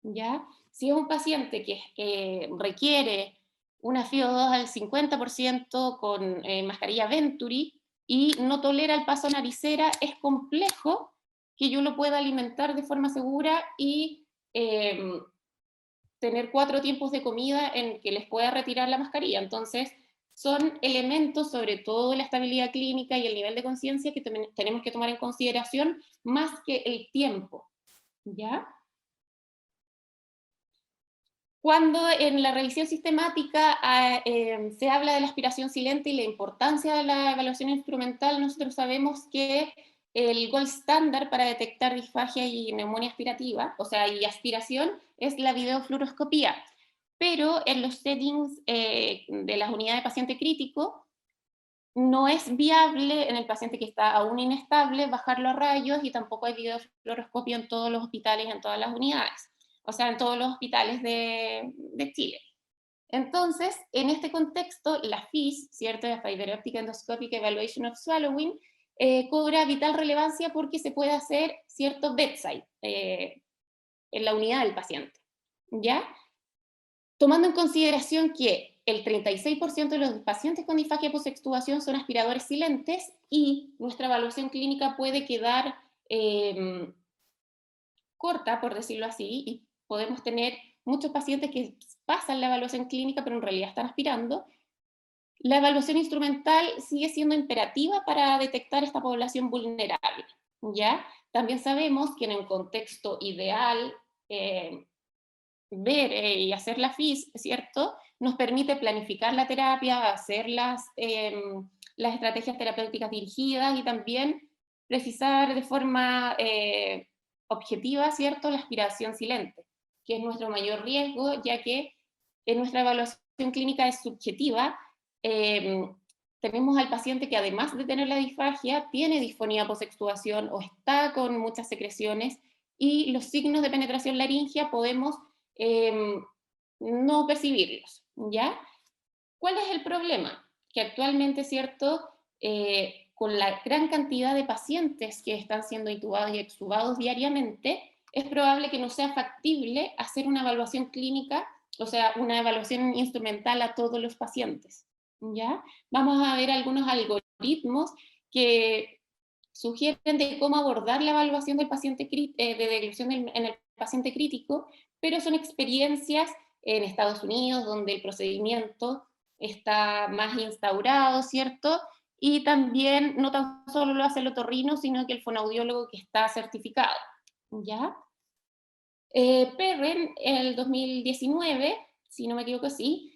¿ya? Si es un paciente que requiere una FiO2 al 50% con mascarilla Venturi y no tolera el paso naricera, es complejo que yo lo pueda alimentar de forma segura y tener 4 tiempos de comida en que les pueda retirar la mascarilla. Entonces, son elementos, sobre todo la estabilidad clínica y el nivel de conciencia, que tenemos que tomar en consideración más que el tiempo, ¿ya? Cuando en la revisión sistemática se habla de la aspiración silente y la importancia de la evaluación instrumental, nosotros sabemos que el gold standard para detectar disfagia y neumonía aspirativa, o sea, y aspiración, es la videofluoroscopía. Pero en los settings de las unidades de paciente crítico, no es viable en el paciente que está aún inestable bajarlo a rayos, y tampoco hay videofluoroscopio en todos los hospitales, en todas las unidades. O sea, en todos los hospitales de Chile. Entonces, en este contexto, la FIS, ¿cierto?, la Fiber Optic Endoscopic Evaluation of Swallowing, cobra vital relevancia porque se puede hacer cierto bedside en la unidad del paciente, ¿ya? Tomando en consideración que el 36% de los pacientes con disfagia post-extubación son aspiradores silentes y nuestra evaluación clínica puede quedar corta, por decirlo así, y podemos tener muchos pacientes que pasan la evaluación clínica, pero en realidad están aspirando, la evaluación instrumental sigue siendo imperativa para detectar esta población vulnerable, ¿ya? También sabemos que en un contexto ideal, ver y hacer la FIS, ¿cierto? Nos permite planificar la terapia, hacer las estrategias terapéuticas dirigidas y también precisar de forma objetiva, ¿cierto?, la aspiración silente, que es nuestro mayor riesgo, ya que nuestra evaluación clínica es subjetiva. Tenemos al paciente que además de tener la disfagia, tiene disfonía posextubación o está con muchas secreciones, y los signos de penetración laringea podemos no percibirlos, ¿ya? ¿Cuál es el problema? Que actualmente, ¿cierto?, con la gran cantidad de pacientes que están siendo intubados y extubados diariamente, es probable que no sea factible hacer una evaluación clínica, o sea, una evaluación instrumental a todos los pacientes, ¿ya? Vamos a ver algunos algoritmos que sugieren de cómo abordar la evaluación del paciente de deglución en el paciente crítico, pero son experiencias en Estados Unidos, donde el procedimiento está más instaurado, ¿cierto? Y también no tan solo lo hace el otorrino, sino que el fonoaudiólogo que está certificado, ¿ya? Perren, en el 2019, si no me equivoco, sí,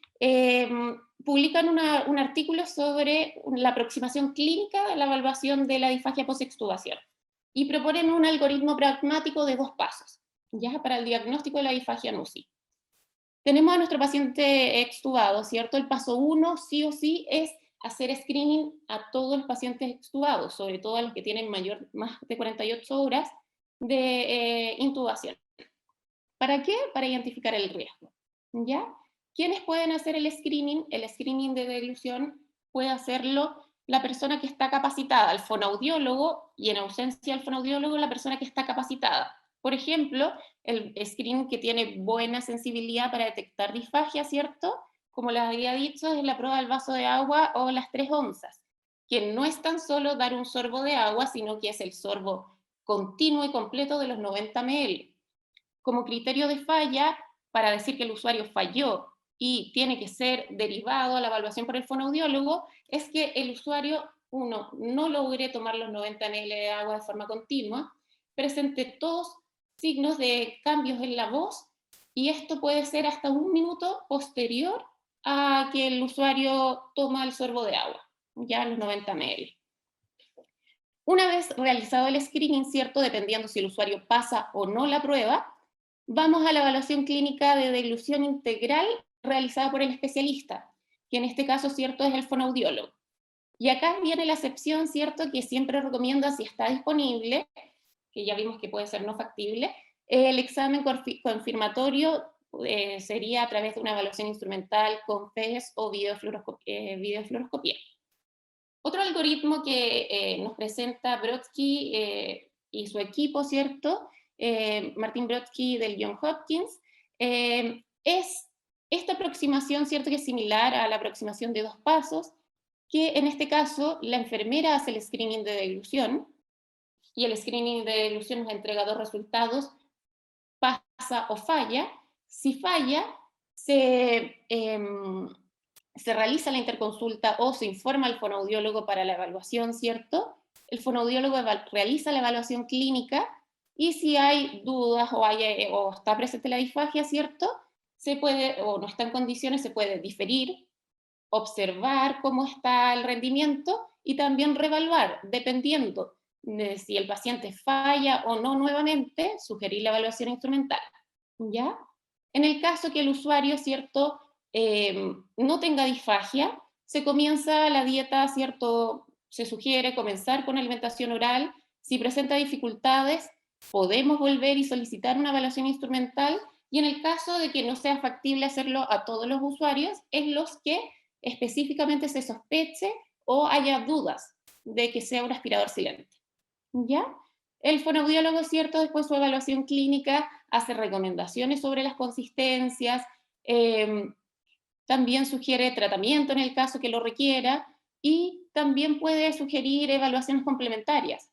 publican un artículo sobre la aproximación clínica de la evaluación de la disfagia posextubación y proponen un algoritmo pragmático de 2 pasos, ¿ya?, para el diagnóstico de la disfagia NUSI. Tenemos a nuestro paciente extubado, ¿cierto? El paso 1, sí o sí, es hacer screening a todos los pacientes extubados, sobre todo a los que tienen más de 48 horas de intubación. ¿Para qué? Para identificar el riesgo, ¿ya? ¿Quiénes pueden hacer el screening? El screening de deglución puede hacerlo la persona que está capacitada, el fonoaudiólogo, y en ausencia del fonoaudiólogo, la persona que está capacitada. Por ejemplo, el screening que tiene buena sensibilidad para detectar disfagia, ¿cierto? Como les había dicho, es la prueba del vaso de agua o las 3 onzas, que no es tan solo dar un sorbo de agua, sino que es el sorbo continuo y completo de los 90 ml. Como criterio de falla, para decir que el usuario falló y tiene que ser derivado a la evaluación por el fonoaudiólogo, es que el usuario, uno, no logre tomar los 90 ml de agua de forma continua, presente todos signos de cambios en la voz, y esto puede ser hasta 1 minuto posterior a que el usuario toma el sorbo de agua, ya los 90 ml. Una vez realizado el screening, ¿cierto?, dependiendo si el usuario pasa o no la prueba, vamos a la evaluación clínica de deglución integral realizada por el especialista, que en este caso, ¿cierto?, es el fonoaudiólogo. Y acá viene la excepción, ¿cierto?, que siempre recomienda, si está disponible, que ya vimos que puede ser no factible, el examen confirmatorio sería a través de una evaluación instrumental con FES o videofluoroscopía. Otro algoritmo que nos presenta Brodsky y su equipo, ¿cierto?, Martin Brodsky del Johns Hopkins, es esta aproximación, ¿cierto?, que es similar a la aproximación de 2 pasos, que en este caso la enfermera hace el screening de deglución, y el screening de deglución nos entrega 2 resultados, pasa o falla. Si falla, se realiza la interconsulta o se informa al fonoaudiólogo para la evaluación, ¿cierto? El fonoaudiólogo realiza la evaluación clínica, y si hay dudas o está presente la disfagia, ¿cierto?, se puede, o no está en condiciones, se puede diferir, observar cómo está el rendimiento y también reevaluar, dependiendo de si el paciente falla o no nuevamente, sugerir la evaluación instrumental, ¿ya? En el caso que el usuario, ¿cierto?, no tenga disfagia, se comienza la dieta, ¿cierto?, se sugiere comenzar con alimentación oral. Si presenta dificultades, podemos volver y solicitar una evaluación instrumental, y en el caso de que no sea factible hacerlo a todos los usuarios, es los que específicamente se sospeche o haya dudas de que sea un aspirador silente, ¿ya? El fonoaudiólogo, ¿cierto?, después de su evaluación clínica, hace recomendaciones sobre las consistencias, también sugiere tratamiento en el caso que lo requiera, y también puede sugerir evaluaciones complementarias.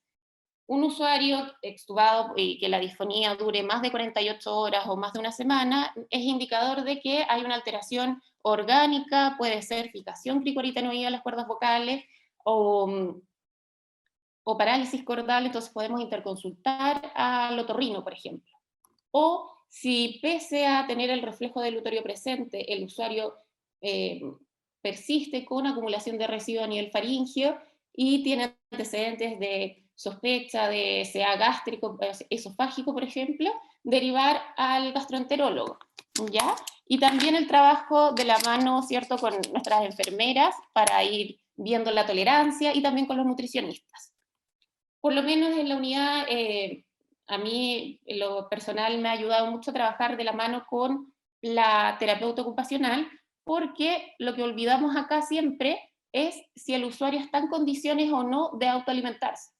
un usuario extubado y que la disfonía dure más de 48 horas o más de una semana es indicador de que hay una alteración orgánica, puede ser fijación cricoritenoidea de las cuerdas vocales o parálisis cordal, entonces podemos interconsultar al otorrino, por ejemplo. O si pese a tener el reflejo del utorio presente, el usuario persiste con acumulación de residuo a nivel faríngeo y tiene antecedentes de sospecha de sea gástrico, esofágico, por ejemplo, derivar al gastroenterólogo, ¿ya? Y también el trabajo de la mano, ¿cierto?, con nuestras enfermeras para ir viendo la tolerancia y también con los nutricionistas. Por lo menos en la unidad, a mí en lo personal me ha ayudado mucho a trabajar de la mano con la terapeuta ocupacional, porque lo que olvidamos acá siempre es si el usuario está en condiciones o no de autoalimentarse.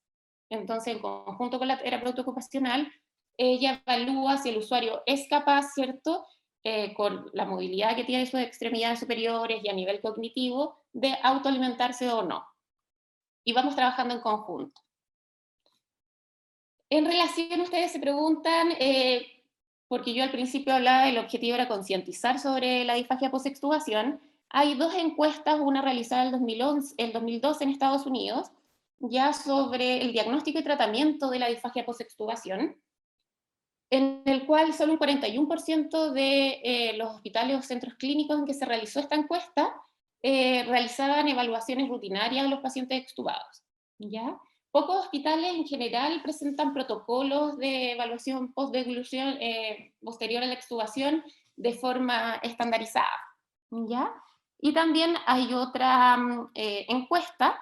Entonces, en conjunto con la terapeuta ocupacional, ella evalúa si el usuario es capaz, ¿cierto?, con la movilidad que tiene sus extremidades superiores y a nivel cognitivo, de autoalimentarse o no. Y vamos trabajando en conjunto. En relación, ustedes se preguntan, porque yo al principio hablaba del objetivo era concientizar sobre la disfagia post-extubación, hay dos encuestas, una realizada en el 2012 en Estados Unidos, ya sobre el diagnóstico y tratamiento de la disfagia post-extubación, en el cual solo un 41% de los hospitales o centros clínicos en que se realizó esta encuesta realizaban evaluaciones rutinarias a los pacientes extubados, ¿ya? Pocos hospitales en general presentan protocolos de evaluación post-deglución posterior a la extubación de forma estandarizada, ¿ya? Y también hay otra encuesta,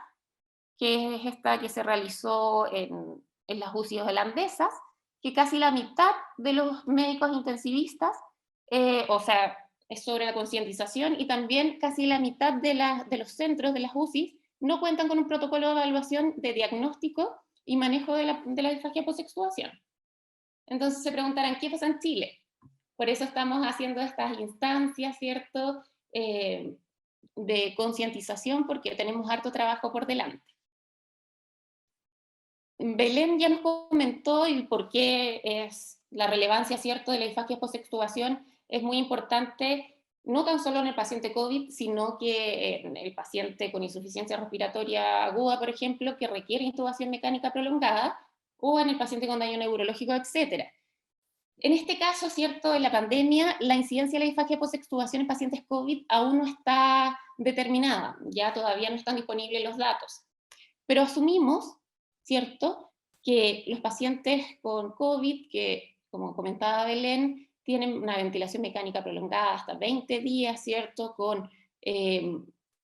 que es esta que se realizó en las UCI holandesas, que casi la mitad de los médicos intensivistas, o sea, es sobre la concientización, y también casi la mitad de los centros de las UCI no cuentan con un protocolo de evaluación de diagnóstico y manejo de la disfagia post-extubación. Entonces se preguntarán, ¿qué pasa en Chile? Por eso estamos haciendo estas instancias, ¿cierto?, de concientización, porque tenemos harto trabajo por delante. Belén ya nos comentó el por qué es la relevancia, ¿cierto?, de la disfagia post-extubación. Es muy importante, no tan solo en el paciente COVID, sino que en el paciente con insuficiencia respiratoria aguda, por ejemplo, que requiere intubación mecánica prolongada, o en el paciente con daño neurológico, etc. En este caso, ¿cierto?, en la pandemia, la incidencia de la disfagia post-extubación en pacientes COVID aún no está determinada, ya todavía no están disponibles los datos. Pero asumimos, ¿cierto?, que los pacientes con COVID, que como comentaba Belén, tienen una ventilación mecánica prolongada hasta 20 días, ¿cierto?, con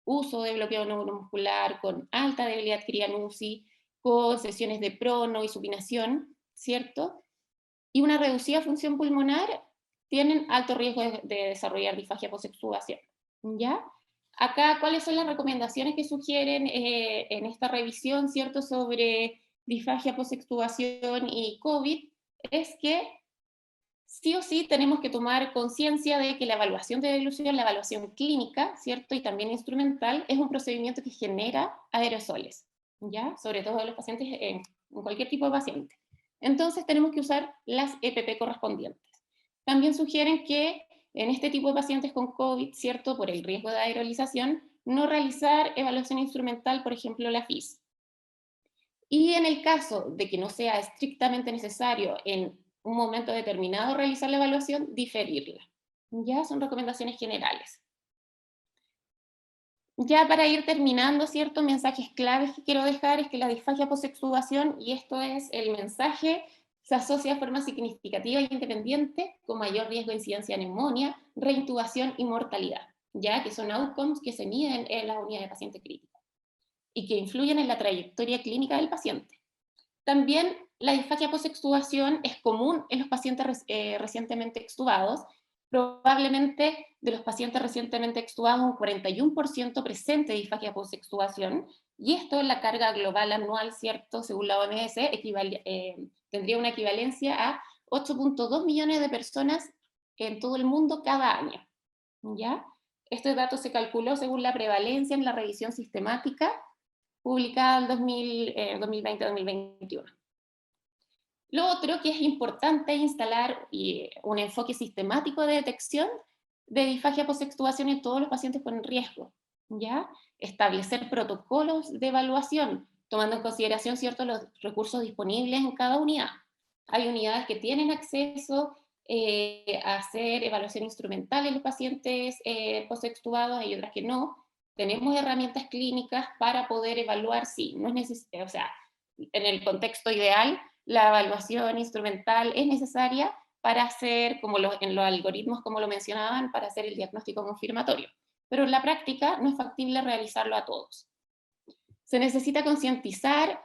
uso de bloqueo neuromuscular, con alta debilidad adquirida en UCI, con sesiones de prono y supinación, ¿cierto?, y una reducida función pulmonar, tienen alto riesgo de desarrollar disfagia post-extubación, ¿ya? Acá, ¿cuáles son las recomendaciones que sugieren en esta revisión, ¿cierto?, sobre disfagia post-extubación y COVID? Es que sí o sí tenemos que tomar conciencia de que la evaluación de deglución, la evaluación clínica, ¿cierto?, y también instrumental, es un procedimiento que genera aerosoles, ¿ya? Sobre todo en los pacientes, en cualquier tipo de paciente. Entonces tenemos que usar las EPP correspondientes. También sugieren que en este tipo de pacientes con COVID, ¿cierto?, por el riesgo de aerolización, no realizar evaluación instrumental, por ejemplo, la FIS. Y en el caso de que no sea estrictamente necesario en un momento determinado realizar la evaluación, diferirla. Ya son recomendaciones generales. Ya para ir terminando, ¿cierto?, mensajes claves que quiero dejar es que la disfagia post-extubación, y esto es el mensaje, se asocia de forma significativa e independiente con mayor riesgo de incidencia de neumonía, reintubación y mortalidad, ya que son outcomes que se miden en la unidad de paciente crítico y que influyen en la trayectoria clínica del paciente. También la disfagia post-extubación es común en los pacientes recientemente extubados. Probablemente de los pacientes recientemente extubados, un 41% presente disfagia post-extubación, y esto en la carga global anual, ¿cierto?, según la OMS, tendría una equivalencia a 8.2 millones de personas en todo el mundo cada año, ¿ya? Este dato se calculó según la prevalencia en la revisión sistemática publicada en 2020-2021. Lo otro que es importante es instalar un enfoque sistemático de detección de disfagia post-extubación en todos los pacientes con riesgo, ¿ya? Establecer protocolos de evaluación, tomando en consideración, ¿cierto?, los recursos disponibles en cada unidad. Hay unidades que tienen acceso a hacer evaluación instrumental en los pacientes post-extubados, hay otras que no. Tenemos herramientas clínicas para poder evaluar si no es necesario, o sea, en el contexto ideal, la evaluación instrumental es necesaria para hacer, como en los algoritmos, como lo mencionaban, para hacer el diagnóstico confirmatorio. Pero en la práctica no es factible realizarlo a todos. Se necesita concientizar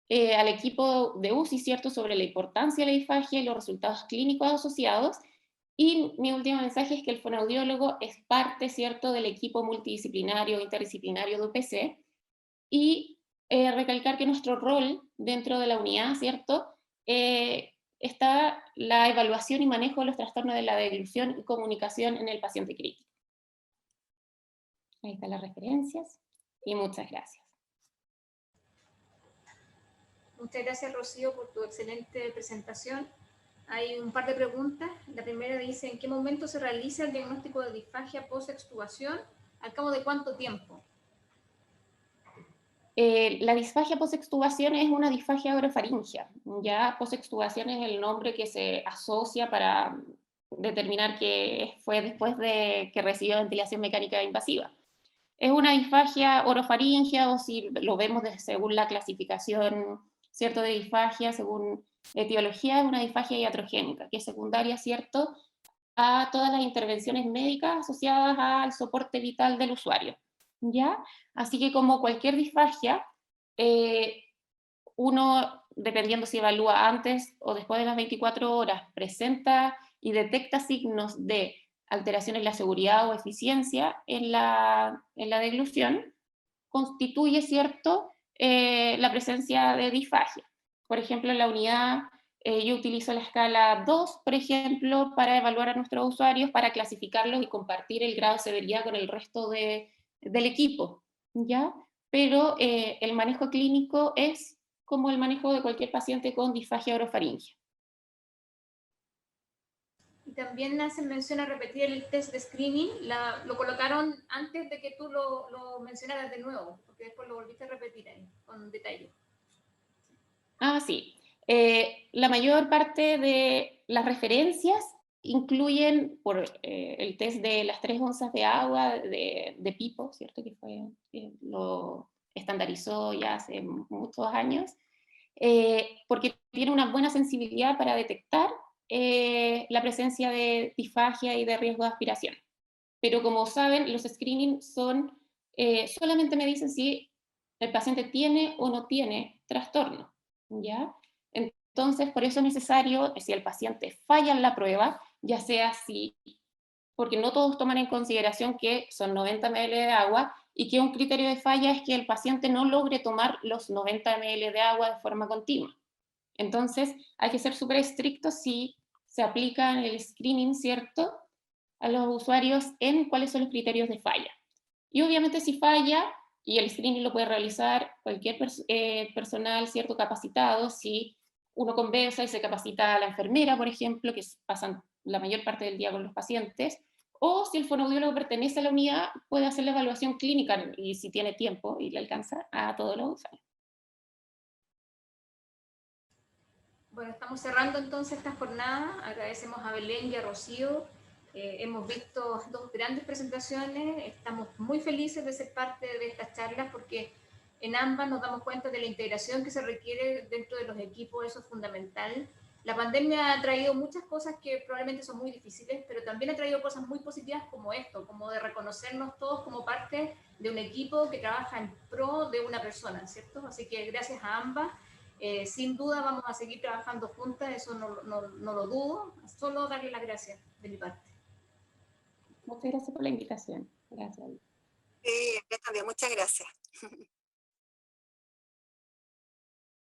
al equipo de UCI, ¿cierto?, sobre la importancia de la disfagia y los resultados clínicos asociados. Y mi último mensaje es que el fonoaudiólogo es parte, ¿cierto?, del equipo multidisciplinario, interdisciplinario de UPC, y recalcar que nuestro rol dentro de la unidad, ¿cierto?, está la evaluación y manejo de los trastornos de la deglución y comunicación en el paciente crítico. Ahí están las referencias, y muchas gracias. Muchas gracias, Rocío, por tu excelente presentación. Hay un par de preguntas. La primera dice, ¿en qué momento se realiza el diagnóstico de disfagia post-extubación? ¿Al cabo de cuánto tiempo? La disfagia post-extubación es una disfagia orofaringea. Ya post-extubación es el nombre que se asocia para determinar que fue después de que recibió ventilación mecánica invasiva. Es una disfagia orofaringea, o si lo vemos según la clasificación, ¿cierto?, de disfagia, según etiología, es una disfagia iatrogénica, que es secundaria, ¿cierto?, a todas las intervenciones médicas asociadas al soporte vital del usuario, ¿ya? Así que como cualquier disfagia, uno, dependiendo si evalúa antes o después de las 24 horas, presenta y detecta signos de alteración en la seguridad o eficiencia en la deglución, constituye, ¿cierto?, la presencia de disfagia. Por ejemplo, en la unidad yo utilizo la escala 2, por ejemplo, para evaluar a nuestros usuarios, para clasificarlos y compartir el grado de severidad con el resto del equipo, ¿ya? Pero el manejo clínico es como el manejo de cualquier paciente con disfagia orofaringea. Y también hacen mención a repetir el test de screening. Lo colocaron antes de que tú lo mencionaras de nuevo, porque después lo volviste a repetir ahí, con detalle. Ah, sí. La mayor parte de las referencias incluyen por el test de las 3 onzas de agua de Pipo, ¿cierto?, que lo estandarizó ya hace muchos años, porque tiene una buena sensibilidad para detectar la presencia de disfagia y de riesgo de aspiración. Pero como saben, los screenings solamente me dicen si el paciente tiene o no tiene trastorno, ¿ya? Entonces, por eso es necesario, si el paciente falla en la prueba, ya sea porque no todos toman en consideración que son 90 ml de agua, y que un criterio de falla es que el paciente no logre tomar los 90 ml de agua de forma continua. Entonces, hay que ser súper estrictos si se aplica el screening, ¿cierto?, a los usuarios en cuáles son los criterios de falla. Y obviamente si falla, y el screening lo puede realizar cualquier personal, ¿cierto?, capacitado, si uno conversa y se capacita a la enfermera, por ejemplo, que pasan la mayor parte del día con los pacientes, o si el fonoaudiólogo pertenece a la unidad, puede hacer la evaluación clínica, y si tiene tiempo y le alcanza, a todos los usuarios. Bueno, estamos cerrando entonces esta jornada. Agradecemos a Belén y a Rocío. Hemos visto 2 grandes presentaciones. Estamos muy felices de ser parte de estas charlas porque en ambas nos damos cuenta de la integración que se requiere dentro de los equipos. Eso es fundamental. La pandemia ha traído muchas cosas que probablemente son muy difíciles, pero también ha traído cosas muy positivas como esto, como de reconocernos todos como parte de un equipo que trabaja en pro de una persona, ¿cierto? Así que gracias a ambas. Sin duda vamos a seguir trabajando juntas, eso no lo dudo, solo darle las gracias de mi parte. Muchas gracias por la invitación. Gracias. También, muchas gracias.